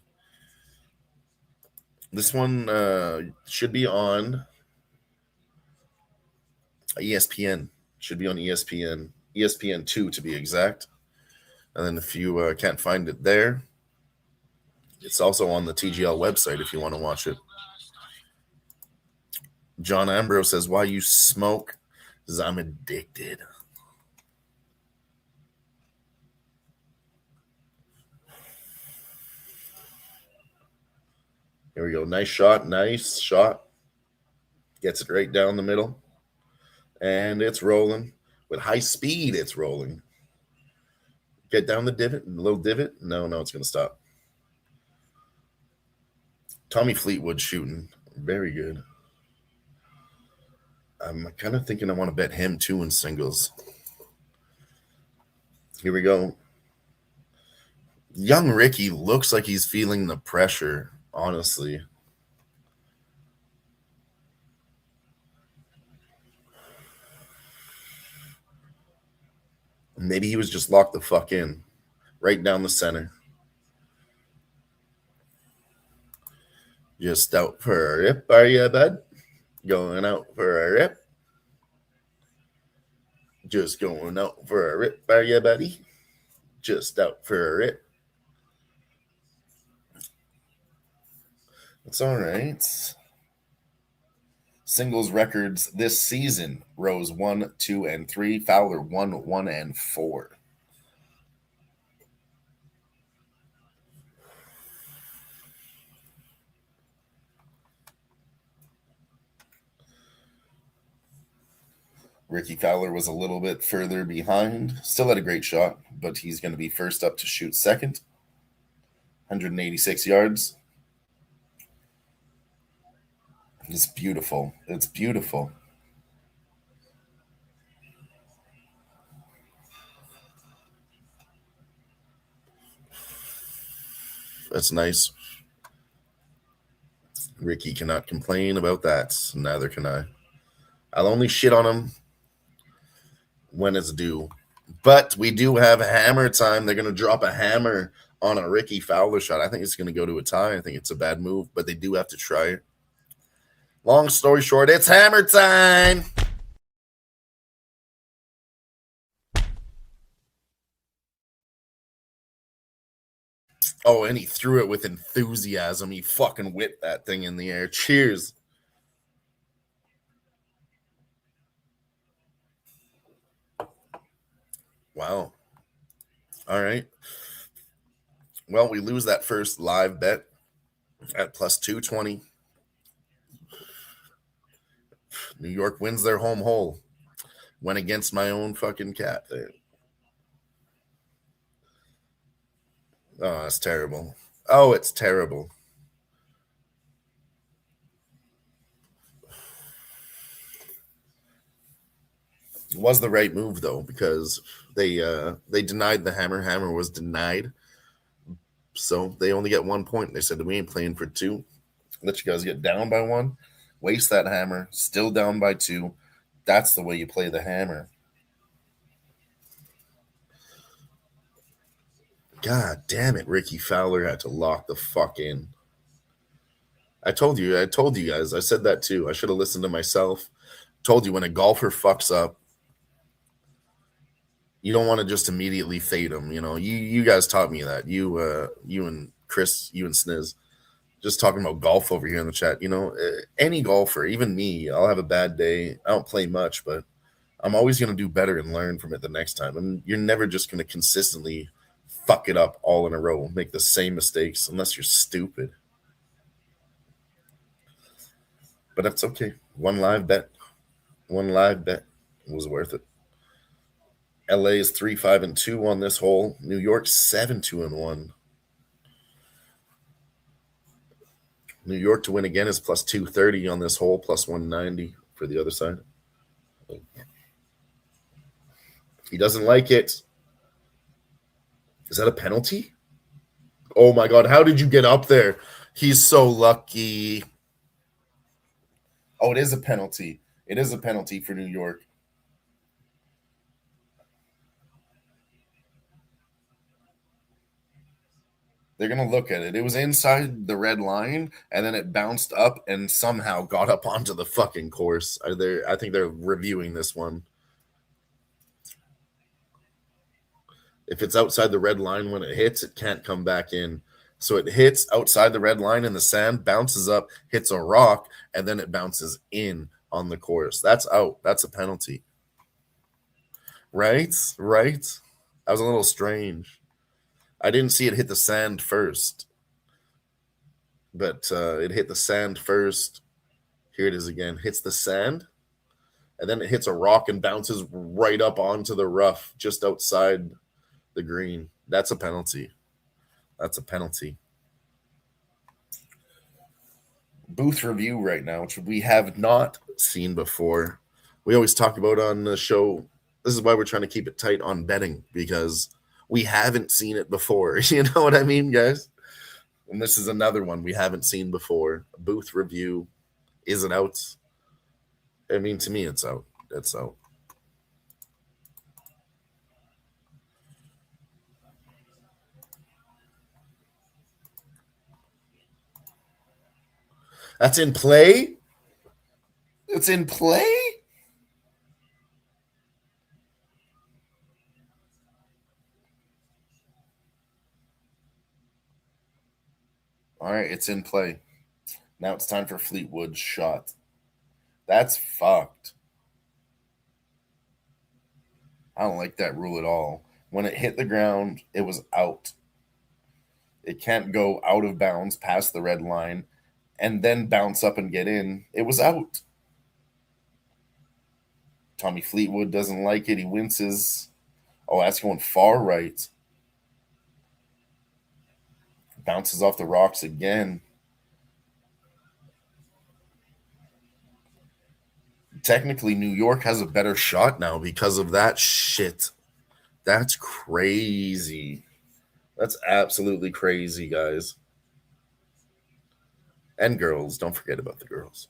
This one should be on ESPN. Should be on ESPN. ESPN 2 to be exact. And then if you can't find it there, it's also on the TGL website if you want to watch it. John Ambrose says, why you smoke? Because I'm addicted. Here we go. Nice shot. Nice shot. Gets it right down the middle. And it's rolling. With high speed, it's rolling. Get down the divot. A little divot. No, it's going to stop. Tommy Fleetwood shooting. Very good. I'm kind of thinking I want to bet him too in singles. Here we go. Young Ricky looks like he's feeling the pressure, honestly. Maybe he was just locked the fuck in. Right down the center. Just out for a rip, are you, bud? Going out for a rip. Just going out for a rip, are you, buddy? Just out for a rip. It's all right. Singles records this season: Rose 1, 2, and 3. Fowler 1, 1, and 4. Ricky Fowler was a little bit further behind. Still had a great shot, but he's going to be first up to shoot second. 186 yards. It's beautiful. It's beautiful. That's nice. Ricky cannot complain about that. Neither can I. I'll only shit on him when it's due. But we do have hammer time. They're going to drop a hammer on a Ricky Fowler shot. I think it's going to go to a tie. I think it's a bad move, but they do have to try it. Long story short, it's hammer time. Oh, and he threw it with enthusiasm. He fucking whipped that thing in the air. Cheers. Wow. All right. Well, we lose that first live bet at plus 220. New York wins their home hole. Went against my own fucking cap there. Oh, that's terrible. Oh, it's terrible. It was the right move though, because they denied the hammer. Hammer was denied. So they only get 1 point. They said we ain't playing for 2. Let you guys get down by 1. Waste that hammer. Still down by 2. That's the way you play the hammer. God damn it, Ricky Fowler had to lock the fuck in. I told you guys. I said that too. I should have listened to myself. Told you when a golfer fucks up, you don't want to just immediately fade him. You know, you guys taught me that. You and Chris, you and Sniz, just talking about golf over here in the chat. You know, any golfer, even me, I'll have a bad day. I don't play much, but I'm always going to do better and learn from it the next time. And you're never just going to consistently fuck it up all in a row, make the same mistakes, unless you're stupid. But that's okay. One live bet was worth it. LA is 3-5-2 on this hole. New York 7-2-1. New York to win again is plus 230 on this hole, plus 190 for the other side. He doesn't like it. Is that a penalty? Oh my God, how did you get up there? He's so lucky. Oh, it is a penalty. It is a penalty for New York. They're going to look at it. It was inside the red line, and then it bounced up and somehow got up onto the fucking course. I think they're reviewing this one. If it's outside the red line when it hits, it can't come back in. So it hits outside the red line in the sand, bounces up, hits a rock, and then it bounces in on the course. That's out. That's a penalty. Right? That was a little strange. I didn't see it hit the sand first, but it hit the sand first. Here it is again. Hits the sand, and then it hits a rock and bounces right up onto the rough just outside the green. That's a penalty. That's a penalty. Booth review right now, which we have not seen before. We always talk about on the show. This is why we're trying to keep it tight on betting, because we haven't seen it before. You know what I mean, guys? And this is another one we haven't seen before. Booth review. Is it out? I mean, to me, it's out. It's out. That's in play? It's in play? All right, it's in play. Now it's time for Fleetwood's shot. That's fucked. I don't like that rule at all. When it hit the ground, it was out. It can't go out of bounds past the red line and then bounce up and get in. It was out. Tommy Fleetwood doesn't like it. He winces. Oh, that's going far right. Bounces off the rocks again. Technically, New York has a better shot now because of that shit. That's crazy. That's absolutely crazy, guys. And girls. Don't forget about the girls.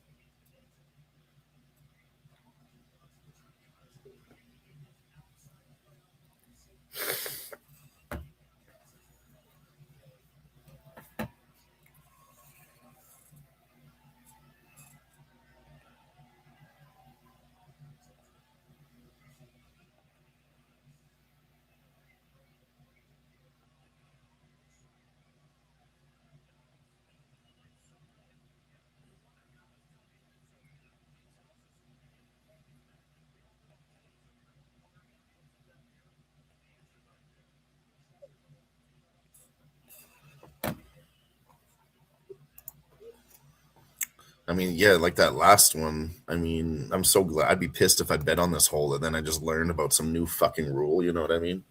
I mean, yeah, like that last one. I mean, I'm so glad. I'd be pissed if I bet on this hole and then I just learned about some new fucking rule. You know what I mean?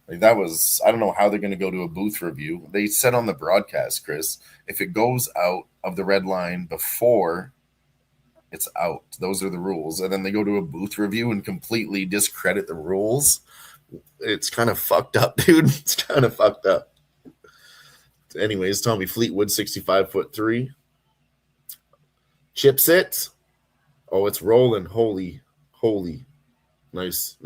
Like that was, I don't know how they're going to go to a booth review. They said on the broadcast, Chris, if it goes out of the red line before, it's out. Those are the rules. And then they go to a booth review and completely discredit the rules. It's kind of fucked up, dude. It's kind of fucked up. Anyways, Tommy Fleetwood, 65'3". Chips it. Oh, it's rolling. Holy. Nice.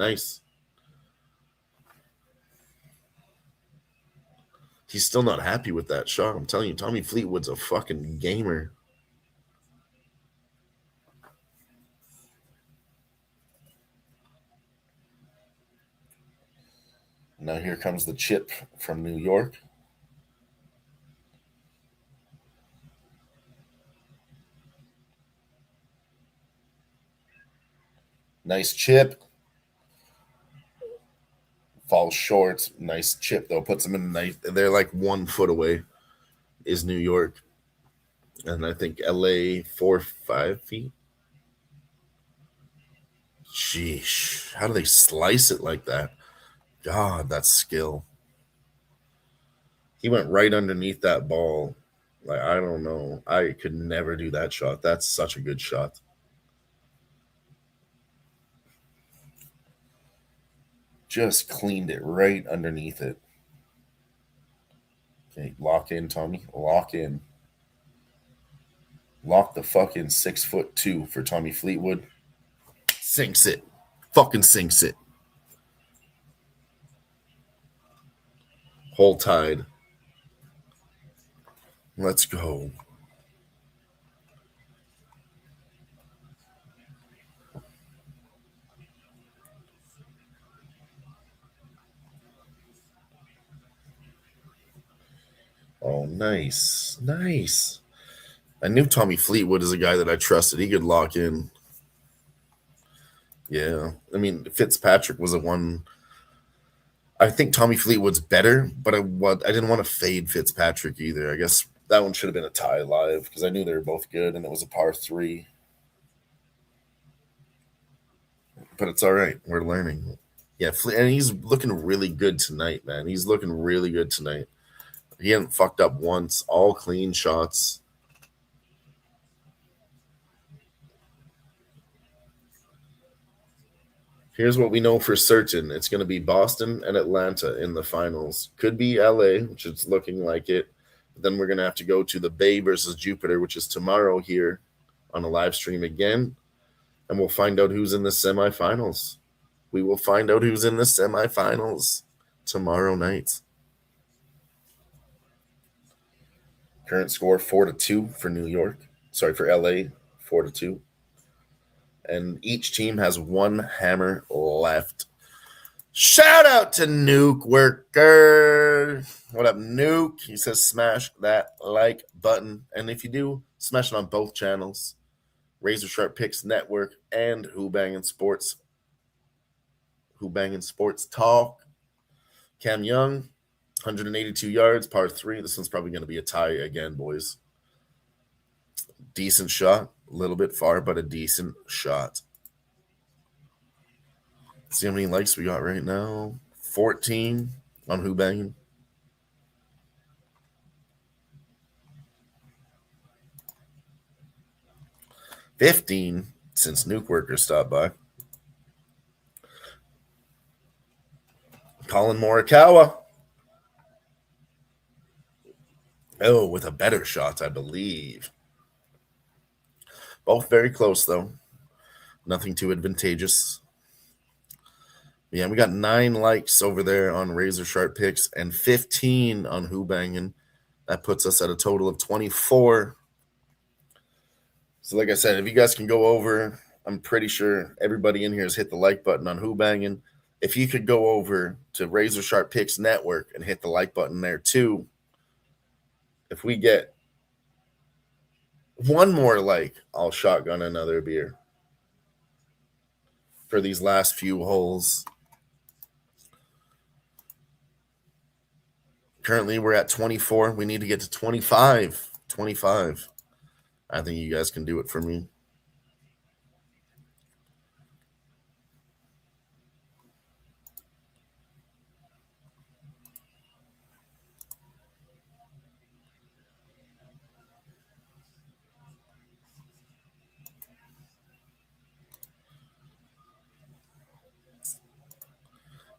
He's still not happy with that shot. I'm telling you, Tommy Fleetwood's a fucking gamer. Now here comes the chip from New York. Nice chip. Falls short. Nice chip though. Puts them in nice. They're like 1 foot away. Is New York, and I think LA 4 5 feet. Sheesh! How do they slice it like that? God, that's skill. He went right underneath that ball. Like I don't know. I could never do that shot. That's such a good shot. Just cleaned it right underneath it. Okay, lock in, Tommy. Lock in. Lock the fucking 6'2" for Tommy Fleetwood. Sinks it. Fucking sinks it. Hole tied. Let's go. Oh, nice. Nice. I knew Tommy Fleetwood is a guy that I trusted. He could lock in. Yeah. I mean, Fitzpatrick was a one. I think Tommy Fleetwood's better, but I didn't want to fade Fitzpatrick either. I guess that one should have been a tie live because I knew they were both good and it was a par 3. But it's all right. We're learning. Yeah, and he's looking really good tonight, man. He's looking really good tonight. He hadn't fucked up once. All clean shots. Here's what we know for certain. It's going to be Boston and Atlanta in the finals. Could be LA, which is looking like it. But then we're going to have to go to the Bay versus Jupiter, which is tomorrow here on a live stream again. And we'll find out who's in the semifinals. We will find out who's in the semifinals tomorrow night. Current score 4-2 for New York. Sorry, for LA, 4-2. And each team has one hammer left. Shout out to Nuke Worker. What up, Nuke? He says smash that like button. And if you do, smash it on both channels. Razor Sharp Picks Network and Who-Bangin Sports. Who-Bangin Sports Talk. Cam Young, 182 yards, par 3. This one's probably going to be a tie again, boys. Decent shot. A little bit far, but a decent shot. See how many likes we got right now? 14 on Who-Bangin. $15 since Nuke Worker stopped by. Colin Morikawa. Oh, with a better shot, I believe. Both very close, though. Nothing too advantageous. Yeah, we got 9 likes over there on Razor Sharp Picks and 15 on Who-Bangin. That puts us at a total of 24. So like I said, if you guys can go over, I'm pretty sure everybody in here has hit the like button on Who-Bangin. If you could go over to Razor Sharp Picks Network and hit the like button there too, if we get one more like, I'll shotgun another beer for these last few holes. Currently, we're at 24. We need to get to 25. 25. I think you guys can do it for me.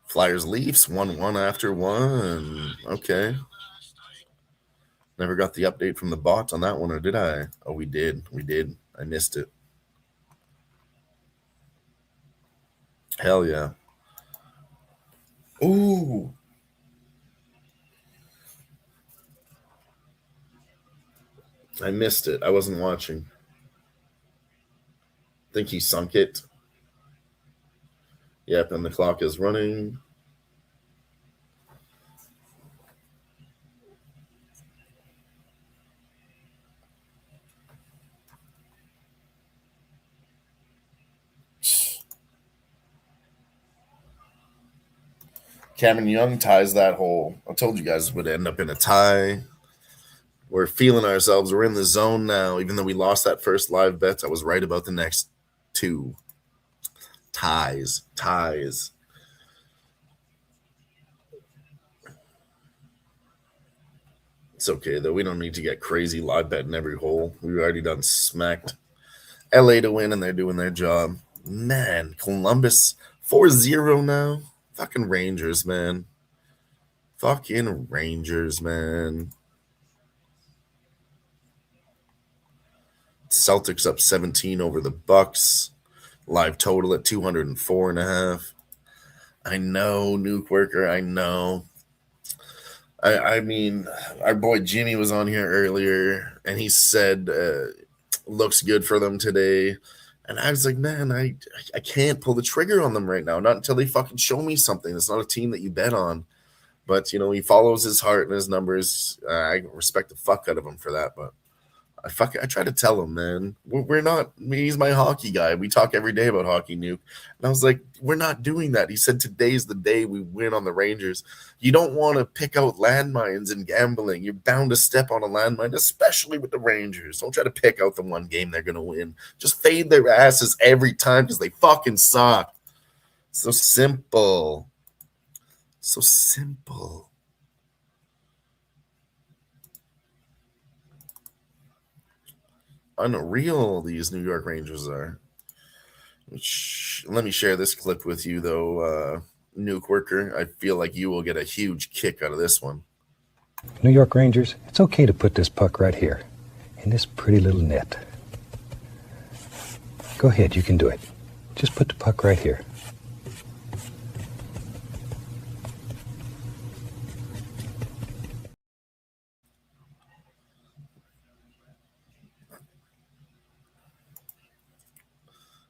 Flyers Leafs 1-1 after 1. Okay. Never got the update from the bot on that one, or did I? Oh, we did. We did. I missed it. Hell yeah. Ooh. I missed it. I wasn't watching. I think he sunk it. Yep, and the clock is running. Cameron Young ties that hole. I told you guys it would end up in a tie. We're feeling ourselves. We're in the zone now. Even though we lost that first live bet, I was right about the next two. Ties. It's okay, though. We don't need to get crazy live bet in every hole. We've already done smacked LA to win, and they're doing their job. Man, Columbus 4-0 now. Fucking Rangers, man. Celtics up 17 over the Bucks. Live total at 204.5. I know, Nuke Worker. I know. I mean, our boy Jimmy was on here earlier, and he said looks good for them today. And I was like, man, I can't pull the trigger on them right now. Not until they fucking show me something. It's not a team that you bet on. But, you know, he follows his heart and his numbers. I respect the fuck out of him for that. But I try to tell him, man, we're not. He's my hockey guy. We talk every day about hockey, Nuke. And I was like, we're not doing that. He said today's the day we win on the Rangers. You don't want to pick out landmines in gambling. You're bound to step on a landmine, especially with the Rangers. Don't try to pick out the one game they're gonna win. Just fade their asses every time because they fucking suck. So simple. So simple. Unreal these New York Rangers are. Let me share this clip with you, though, Nuke Worker. I feel like you will get a huge kick out of this one. New York Rangers, it's okay to put this puck right here, in this pretty little net. Go ahead, you can do it. Just put the puck right here.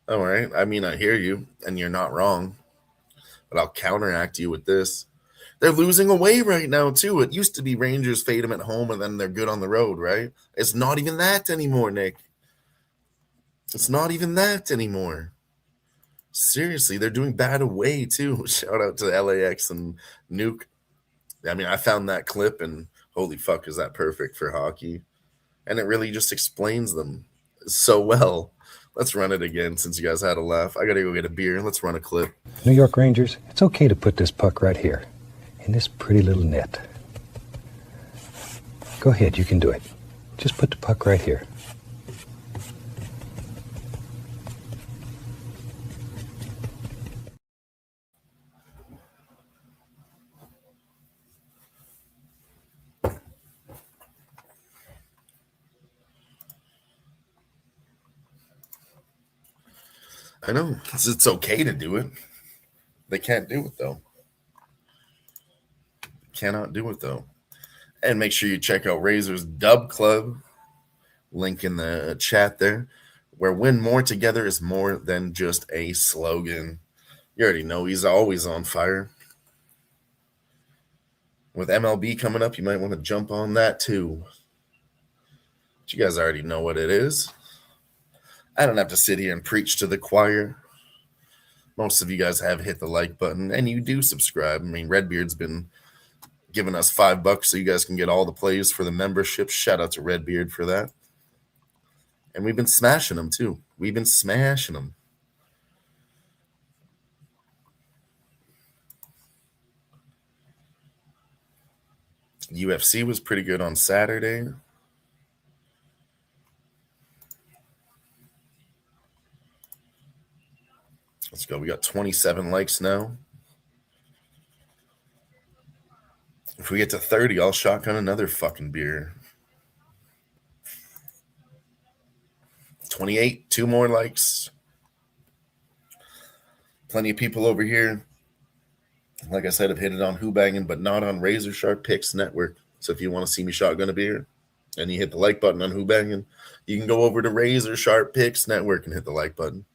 All right. I mean, I hear you, and you're not wrong, but I'll counteract you with this. They're losing away right now, too. It used to be Rangers fade them at home, and then they're good on the road, right? It's not even that anymore, Nick. It's not even that anymore. Seriously, they're doing bad away, too. Shout out to LAX and Nuke. I mean, I found that clip, and holy fuck, is that perfect for hockey. And it really just explains them so well. Let's run it again since you guys had a laugh. I got to go get a beer. Let's run a clip. New York Rangers, it's okay to put this puck right here, in this pretty little net. Go ahead, you can do it. Just put the puck right here. I know. It's okay to do it. They can't do it, though. Cannot do it, though. And make sure you check out Razor's Dub Club. Link in the chat there. Where win more together is more than just a slogan. You already know he's always on fire. With MLB coming up, you might want to jump on that too. But you guys already know what it is. I don't have to sit here and preach to the choir. Most of you guys have hit the like button, and you do subscribe. I mean, Redbeard's been giving us $5 so you guys can get all the plays for the membership. Shout out to Redbeard for that. And we've been smashing them too. We've been smashing them. UFC was pretty good on Saturday. Let's go. We got 27 likes now. If we get to 30, I'll shotgun another fucking beer. 28, 2 more likes. Plenty of people over here. Like I said, have hit it on Who-Bangin, but not on Razor Sharp Picks Network. So if you want to see me shotgun a beer and you hit the like button on Who-Bangin, you can go over to Razor Sharp Picks Network and hit the like button.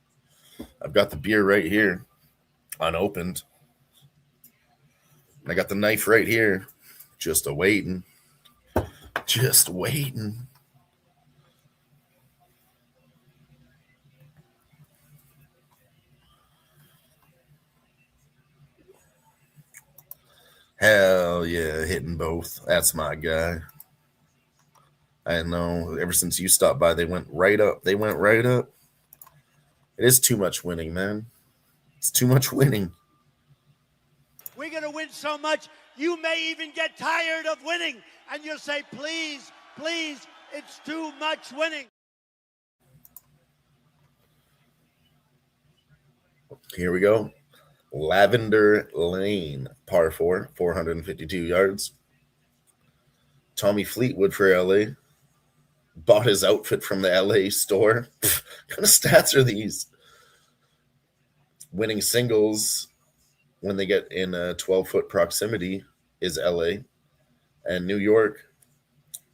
I've got the beer right here, unopened. I got the knife right here, just a-waiting. Just waiting. Hell yeah, hitting both. That's my guy. I know. Ever since you stopped by, they went right up. They went right up. It is too much winning, man. It's too much winning. We're going to win so much, you may even get tired of winning. And you'll say, please, please, it's too much winning. Here we go. Lavender Lane, par 4, 452 yards. Tommy Fleetwood for LA. Bought his outfit from the LA store. What kind of stats are these? Winning singles when they get in a 12-foot proximity is LA. And New York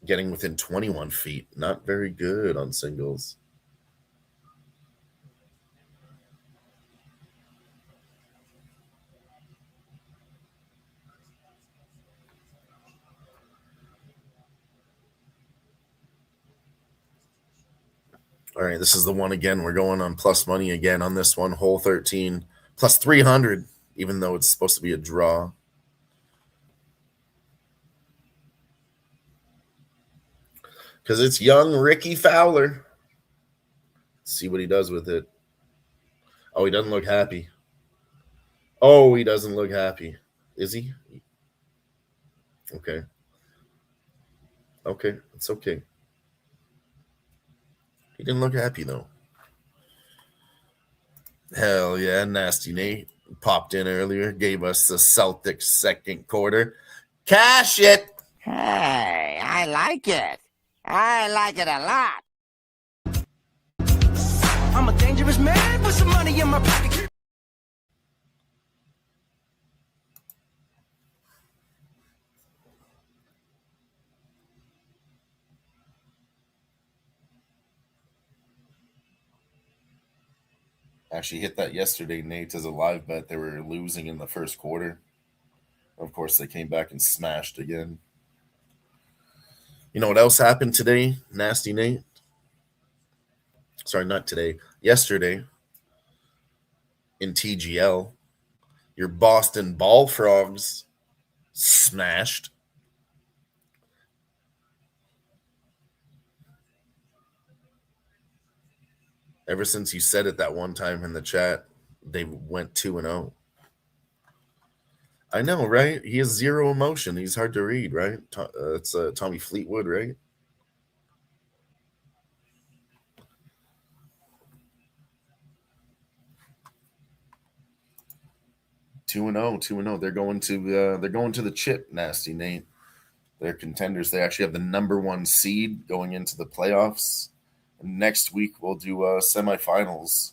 getting within 21 feet. Not very good on singles. All right, this is the one again. We're going on plus money again on this one. Hole 13, plus 300, even though it's supposed to be a draw. Because it's young Ricky Fowler. Let's see what he does with it. Oh, he doesn't look happy. Oh, he doesn't look happy. Is he? Okay. Okay, it's okay. He didn't look happy, though. Hell yeah, Nasty Nate popped in earlier, gave us the Celtics second quarter. Cash it! Hey, I like it. I like it a lot. I'm a dangerous man with some money in my pocket. Actually hit that yesterday, Nate, as a live bet. They were losing in the first quarter. Of course, they came back and smashed again. You know what else happened today, Nasty Nate? Sorry, not today. Yesterday in TGL, your Boston Ball Frogs smashed. Ever since you said it that one time in the chat, they went 2-0. I know, right? He has zero emotion. He's hard to read, right? It's Tommy Fleetwood, right? Two and 0. They're going to the chip, Nasty Nate. They're contenders. They actually have the number 1 seed going into the playoffs. And next week we'll do semifinals.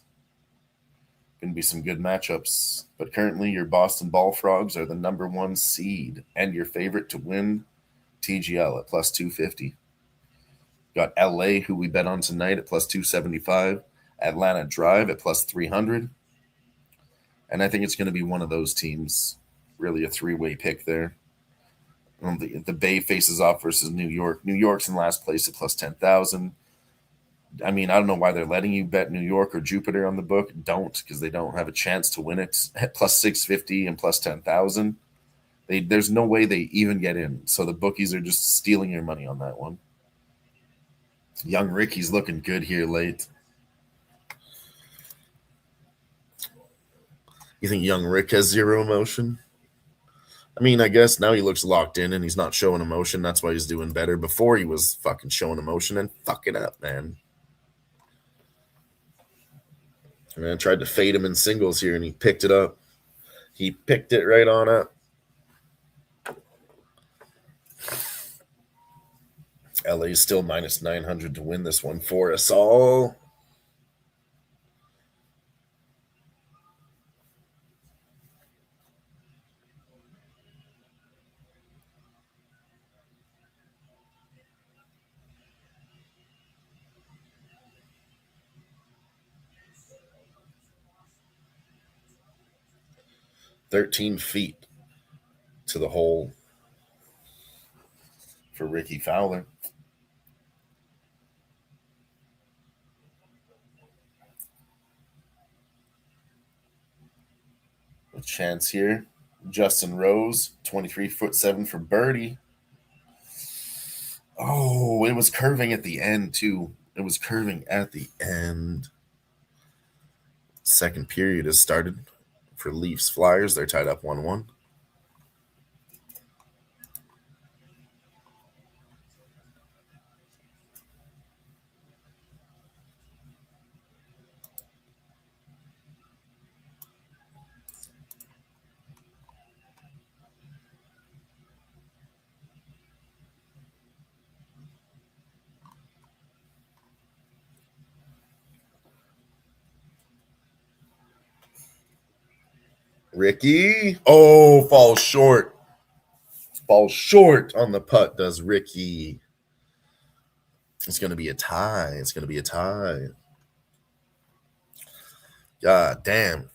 Going to be some good matchups. But currently your Boston Ball Frogs are the number 1 seed and your favorite to win TGL at plus 250. Got LA, who we bet on tonight, at plus 275. Atlanta Drive at plus 300. And I think it's going to be one of those teams. Really a 3-way pick there. The Bay faces off versus New York. New York's in last place at plus 10,000. I mean, I don't know why they're letting you bet New York or Jupiter on the book. Don't, because they don't have a chance to win it at plus 650 and plus 10,000. There's no way they even get in. So the bookies are just stealing your money on that one. Young Ricky's looking good here late. You think young Rick has zero emotion? I mean, I guess now he looks locked in and he's not showing emotion. That's why he's doing better. Before he was fucking showing emotion and fucking up, man. And I tried to fade him in singles here and he picked it up. He picked it right on up. LA is still minus 900 to win this one for us all. $13 feet to the hole for Ricky Fowler. A chance here. Justin Rose, 23'7" for birdie. Oh, it was curving at the end, too. It was curving at the end. Second period has started for Leafs Flyers. They're tied up 1-1. Ricky. Oh, falls short. Falls short on the putt, does Ricky. It's going to be a tie. It's going to be a tie. God damn.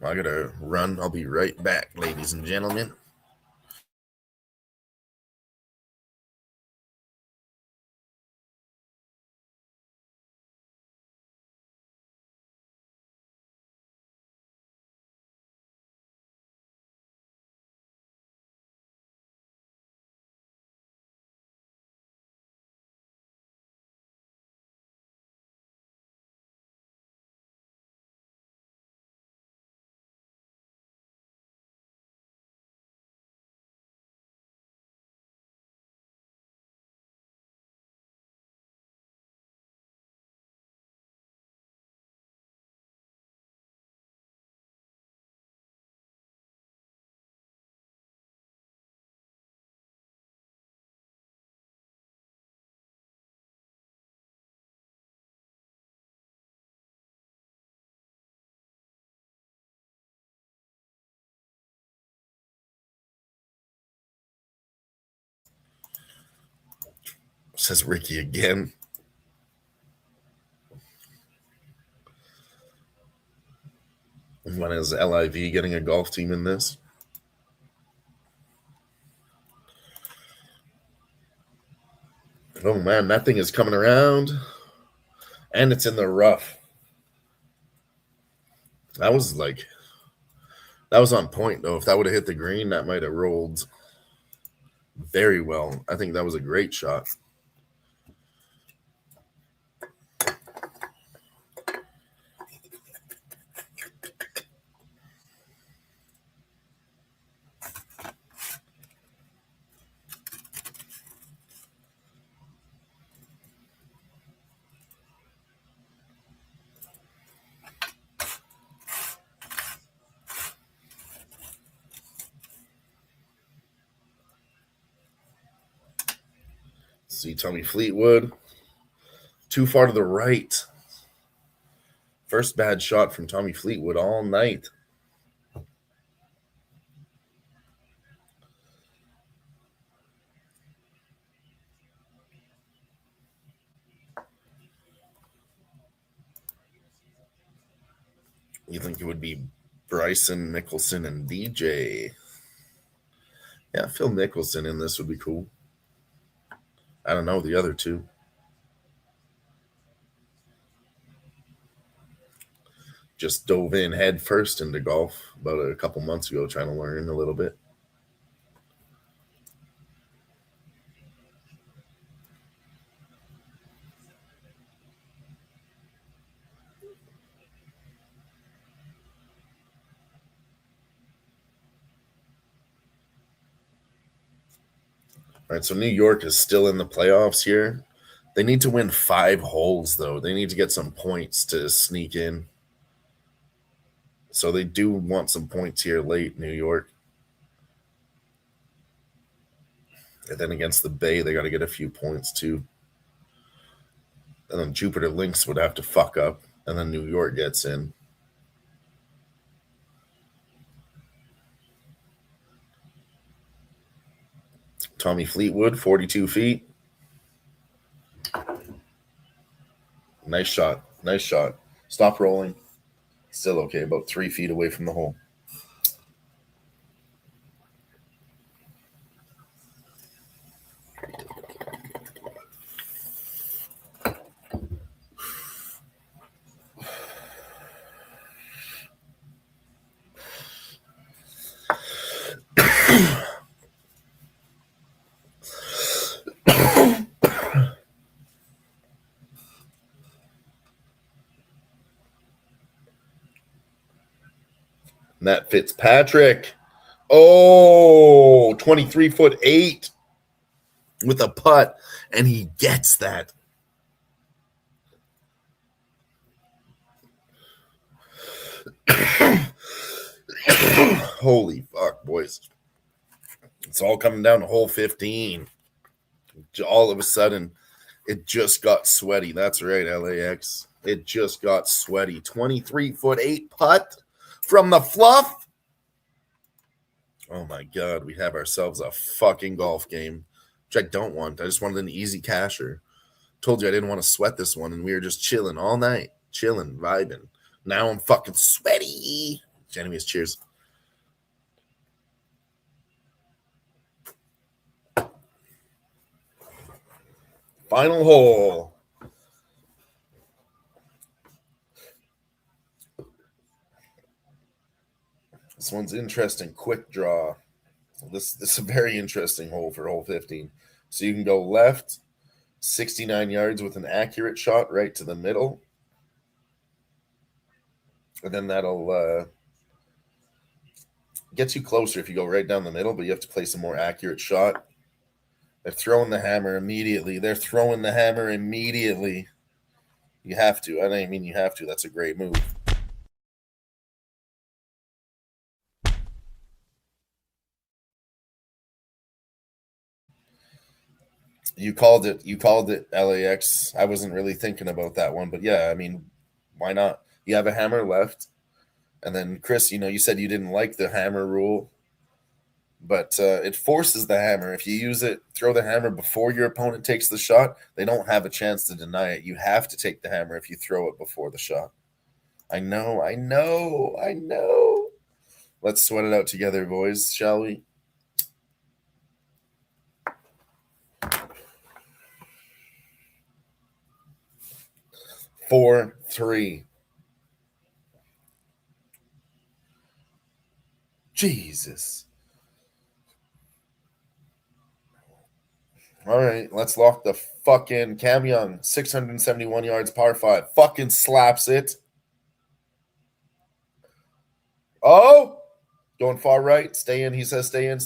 I got to run. I'll be right back, ladies and gentlemen. Says Ricky again. When is LIV getting a golf team in this? Oh, man, that thing is coming around. And it's in the rough. That was on point, though. If that would have hit the green, that might have rolled very well. I think that was a great shot. See Tommy Fleetwood. Too far to the right. First bad shot from Tommy Fleetwood all night. You think it would be Bryson, Mickelson, and DJ? Yeah, Phil Mickelson in this would be cool. I don't know the other two. Just dove in head first into golf about a couple months ago, trying to learn a little bit. All right, so New York is still in the playoffs here. They need to win 5 holes, though. They need to get some points to sneak in. So they do want some points here late, New York. And then against the Bay, they got to get a few points, too. And then Jupiter Lynx would have to fuck up, and then New York gets in. Tommy Fleetwood, 42 feet. Nice shot. Nice shot. Stop rolling. Still okay, about 3 feet away from the hole. Matt Fitzpatrick. Oh, 23'8" with a putt, and he gets that. Holy fuck, boys. It's all coming down to hole 15. All of a sudden, it just got sweaty. That's right, LAX. It just got sweaty. 23'8" putt from the fluff. Oh my God, we have ourselves a fucking golf game, which I don't want. I just wanted an easy casher. Told you I didn't want to sweat this one, and we were just chilling all night. Chilling, vibing. Now I'm fucking sweaty. Anyways, cheers. Final hole. This one's interesting. Quick draw. This is a very interesting hole for hole 15. So you can go left 69 yards with an accurate shot right to the middle. And then that'll get you closer if you go right down the middle, but you have to place a more accurate shot. They're throwing the hammer immediately. You have to. I don't mean you have to. That's a great move. You called it, LAX. I wasn't really thinking about that one, but yeah, I mean, why not? You have a hammer left. And then, Chris, you said you didn't like the hammer rule, but it forces the hammer. If you use it, throw the hammer before your opponent takes the shot, they don't have a chance to deny it. You have to take the hammer if you throw it before the shot. I know. Let's sweat it out together, boys, shall we? Four, 3. Jesus. All right, let's lock the fucking Cam Young, 671 yards, par 5. Fucking slaps it. Oh, going far right. Stay in. He says stay in.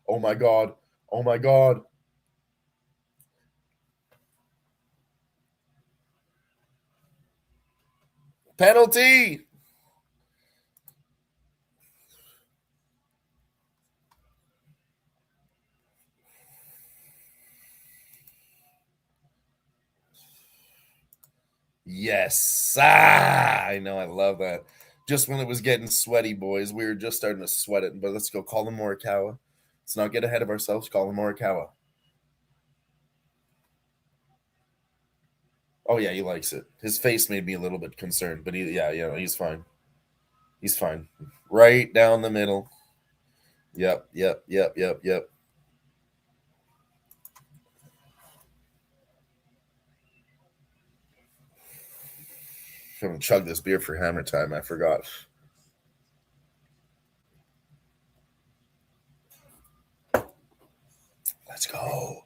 Oh my God. Penalty. Yes. I know. I love that. Just when it was getting sweaty, boys, we were just starting to sweat it. But let's go call him Morikawa. Let's not get ahead of ourselves. Call him Morikawa. Oh, yeah, he likes it. His face made me a little bit concerned, but he's fine. He's fine. Right down the middle. Yep. I'm going to chug this beer for hammer time. I forgot. Let's go.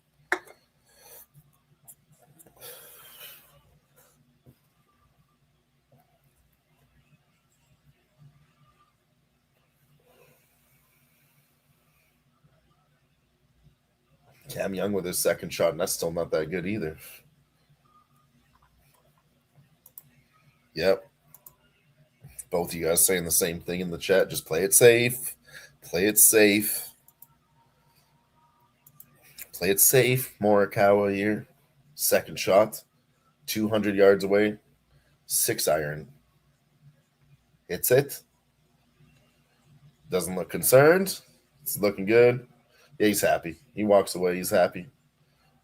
Cam Young with his second shot, and that's still not that good either. Yep. Both of you guys saying the same thing in the chat. Just play it safe. Morikawa here. Second shot. 200 yards away. 6-iron. Hits it. Doesn't look concerned. It's looking good. Yeah, he's happy. He walks away. He's happy.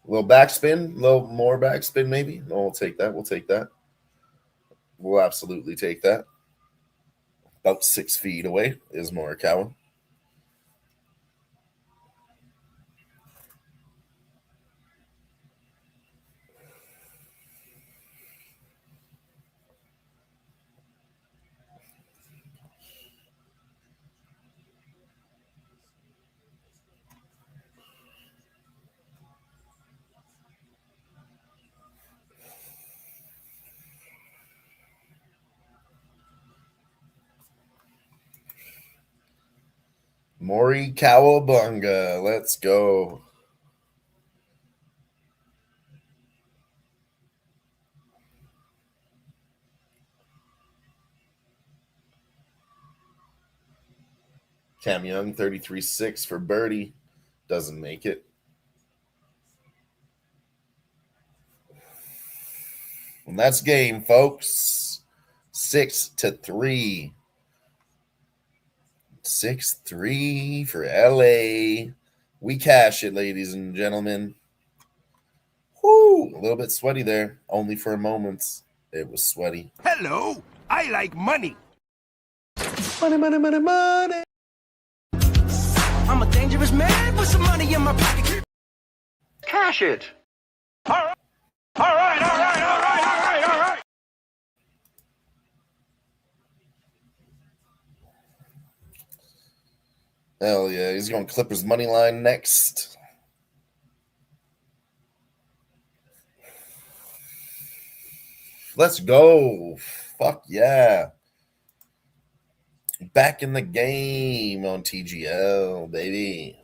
A little backspin. A little more backspin maybe. No, we'll take that. We'll absolutely take that. About 6 feet away is Morikawa. Maury Cowabunga. Let's go. Cam Young, 33-6 for birdie. Doesn't make it. And that's game, folks. 6-3. 6-3 for LA. We cash it, ladies and gentlemen. Whoo! A little bit sweaty there. Only for a moment. It was sweaty. Hello, I like money. Money, money, money, money. I'm a dangerous man with some money in my pocket. Cash it. All right. Hell yeah. He's going Clippers money line next. Let's go. Fuck yeah. Back in the game on TGL, baby.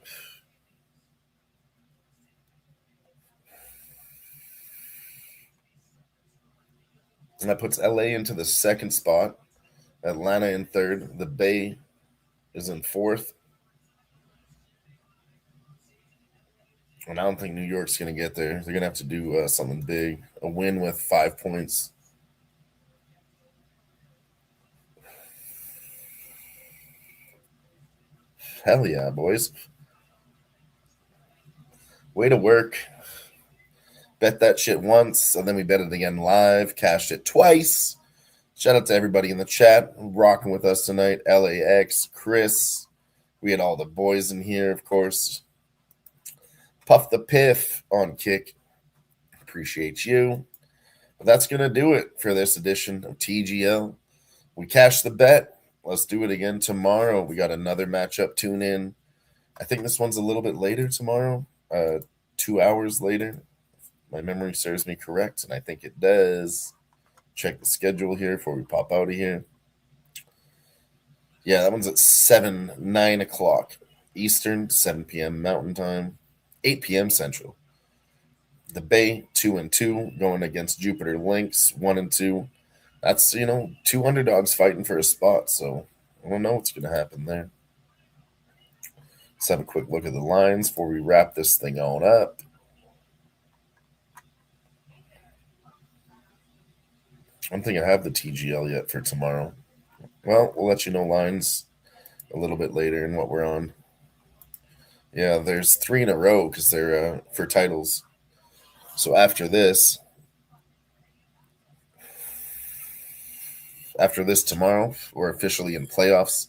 And that puts LA into the second spot. Atlanta in third. The Bay is in fourth. And I don't think New York's going to get there. They're going to have to do something big. A win with 5 points. Hell yeah, boys. Way to work. Bet that shit once, and then we bet it again live. Cashed it twice. Shout out to everybody in the chat rocking with us tonight. LAX, Chris. We had all the boys in here, of course. Puff the Piff on Kick. Appreciate you. But that's going to do it for this edition of TGL. We cashed the bet. Let's do it again tomorrow. We got another matchup. Tune in. I think this one's a little bit later tomorrow. 2 hours later. My memory serves me correct, and I think it does. Check the schedule here before we pop out of here. Yeah, that one's at 9 o'clock Eastern, 7 p.m. Mountain Time, 8 p.m. Central. The Bay, 2-2, going against Jupiter Lynx, 1-2. That's, 2 underdogs fighting for a spot, so I don't know what's going to happen there. Let's have a quick look at the lines before we wrap this thing on up. I don't think I have the TGL yet for tomorrow. Well, we'll let you know lines a little bit later and what we're on. Yeah, there's 3 in a row because they're for titles. So after this tomorrow, we're officially in playoffs.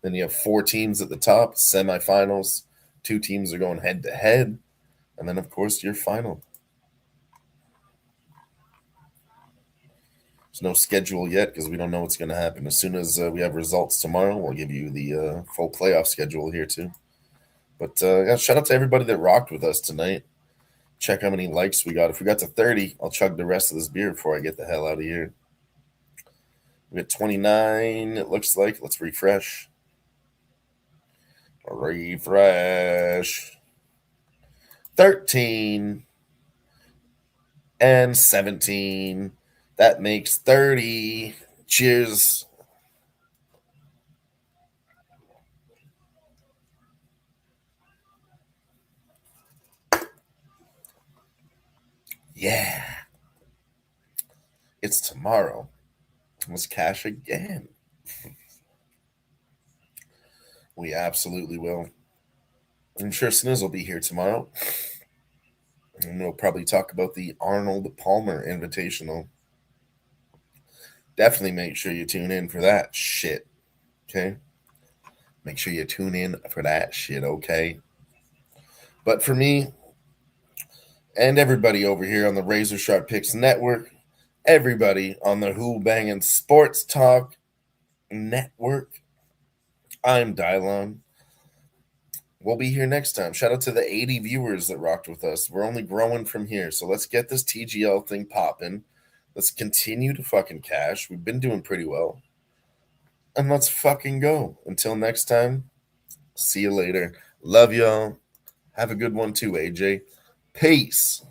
Then you have 4 teams at the top, semifinals. 2 teams are going head-to-head. And then, of course, your final. There's no schedule yet because we don't know what's going to happen. As soon as we have results tomorrow, we'll give you the full playoff schedule here too. But shout out to everybody that rocked with us tonight. Check how many likes we got. If we got to 30, I'll chug the rest of this beer before I get the hell out of here. We got 29, it looks like. Let's refresh. 13 and 17. That makes 30. Cheers. Yeah. It's tomorrow. Let's cash again. We absolutely will. I'm sure Sniz will be here tomorrow. And we'll probably talk about the Arnold Palmer Invitational. Definitely make sure you tune in for that shit. Okay? Make sure you tune in for that shit, okay? But for me and everybody over here on the Razor Sharp Picks Network, everybody on the Who-Bangin Sports Talk Network, I'm Dylon. We'll be here next time. Shout out to the 80 viewers that rocked with us. We're only growing from here. So let's get this TGL thing popping. Let's continue to fucking cash. We've been doing pretty well. And let's fucking go. Until next time, See you later. Love y'all. Have a good one too, AJ. Peace.